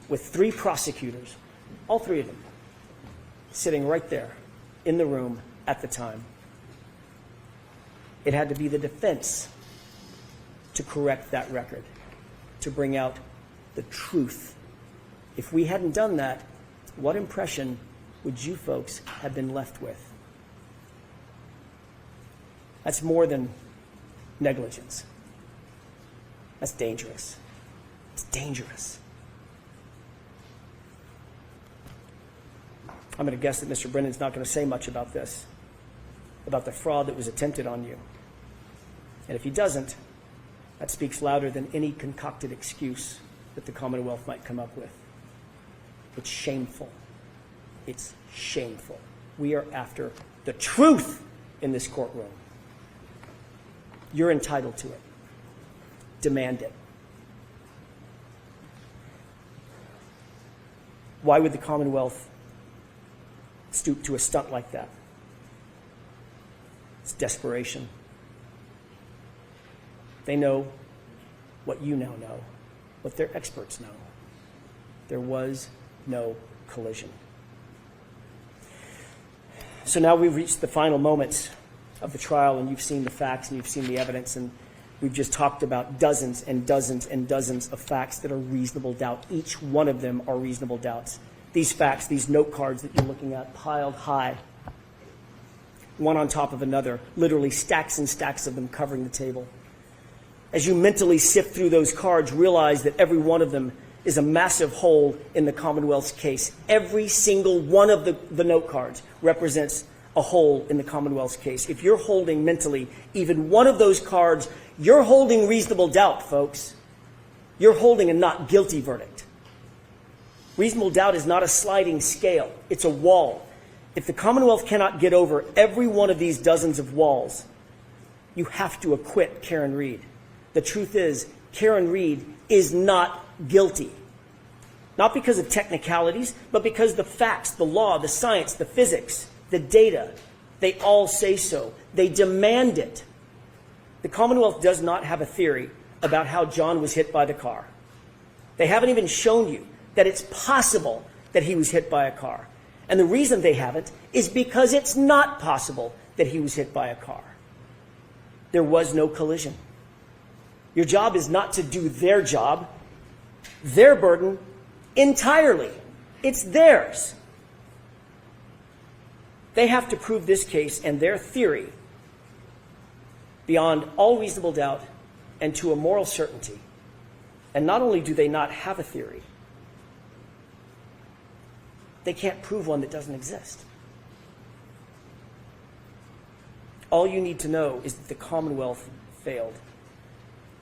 with 3 prosecutors, all 3 of them, sitting right there in the room at the time, it had to be the defense to correct that record, to bring out the truth. If we hadn't done that, what impression would you folks have been left with? That's more than negligence. That's dangerous. It's dangerous. I'm going to guess that Mr. Brennan's not going to say much about this, about the fraud that was attempted on you. And if he doesn't, that speaks louder than any concocted excuse that the Commonwealth might come up with. It's shameful. It's shameful. We are after the truth in this courtroom. You're entitled to it. Demand it. Why would the Commonwealth stoop to a stunt like that? It's desperation. They know what you now know, what their experts know. There was no collision. So now we've reached the final moments of the trial, and you've seen the facts and you've seen the evidence, and we've just talked about dozens and dozens and dozens of facts that are reasonable doubt. Each one of them are reasonable doubts. These facts, these note cards that you're looking at, piled high, one on top of another, literally stacks and stacks of them covering the table. as you mentally sift through those cards, realize that every one of them is a massive hole in the Commonwealth's case. Every single one of the note cards represents a hole in the Commonwealth's case. If you're holding mentally even one of those cards, you're holding reasonable doubt, folks. You're holding a not guilty verdict. Reasonable doubt is not a sliding scale. It's a wall. If the Commonwealth cannot get over every one of these dozens of walls, you have to acquit Karen Read. The truth is, Karen Read is not guilty. Not because of technicalities, but because the facts, the law, the science, the physics, the data, they all say so. They demand it. The Commonwealth does not have a theory about how John was hit by the car. They haven't even shown you that it's possible that he was hit by a car. And the reason they haven't is because it's not possible that he was hit by a car. There was no collision. Your job is not to do their job, their burden entirely. It's theirs. They have to prove this case and their theory beyond all reasonable doubt and to a moral certainty. And not only do they not have a theory, they can't prove one that doesn't exist. All you need to know is that the Commonwealth failed.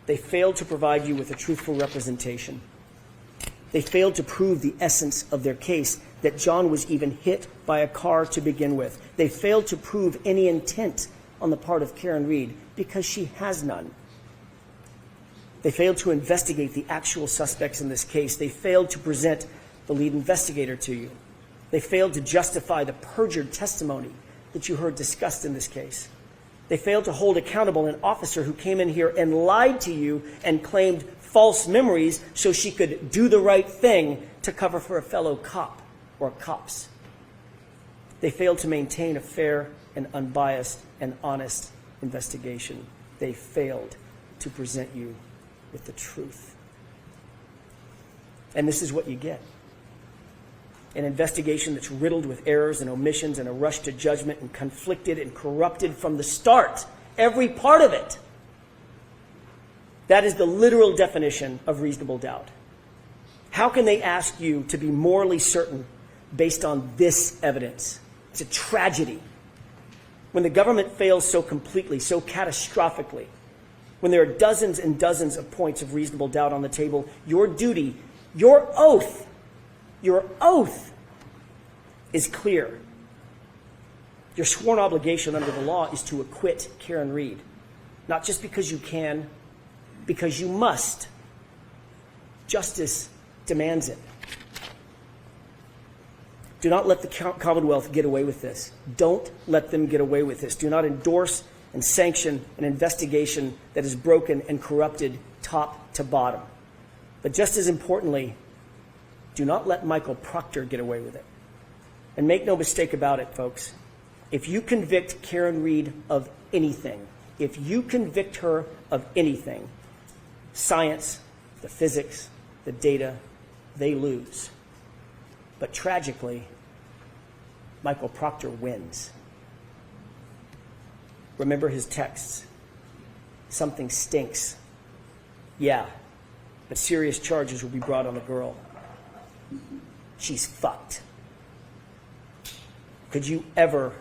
They failed to provide you with a truthful representation. They failed to prove the essence of their case, that John was even hit by a car to begin with. They failed to prove any intent on the part of Karen Read because she has none. They failed to investigate the actual suspects in this case. They failed to present the lead investigator to you. They failed to justify the perjured testimony that you heard discussed in this case. They failed to hold accountable an officer who came in here and lied to you and claimed false memories so she could do the right thing to cover for a fellow cop or cops. They failed to maintain a fair and unbiased and honest investigation. They failed to present you with the truth. And this is what you get. An investigation that's riddled with errors and omissions and a rush to judgment and conflicted and corrupted from the start. Every part of it. That is the literal definition of reasonable doubt. How can they ask you to be morally certain based on this evidence? It's a tragedy. When the government fails so completely, so catastrophically, when there are dozens and dozens of points of reasonable doubt on the table, your duty, your oath is clear. Your sworn obligation under the law is to acquit Karen Read. Not just because you can, because you must. Justice demands it. Do not let the Commonwealth get away with this. Don't let them get away with this. Do not endorse and sanction an investigation that is broken and corrupted top to bottom. But just as importantly, do not let Michael Proctor get away with it. And make no mistake about it, folks. If you convict Karen Read of anything, if you convict her of anything, science, the physics, the data, they lose. But tragically, Michael Proctor wins. Remember his texts. Something stinks. Yeah, but serious charges will be brought on the girl. She's fucked. Could you ever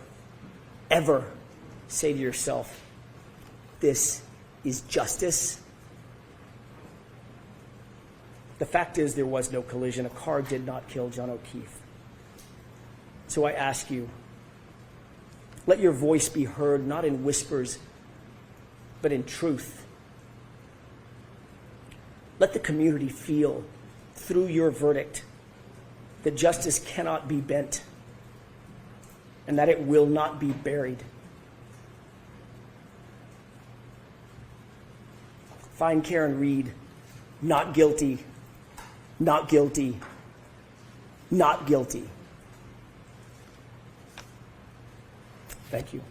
say to yourself, this is justice? The fact is there was no collision. A car did not kill John O'Keefe. So I ask you, let your voice be heard, not in whispers, but in truth. Let the community feel through your verdict that justice cannot be bent and that it will not be buried. Find Karen Read not guilty, not guilty, not guilty. Thank you.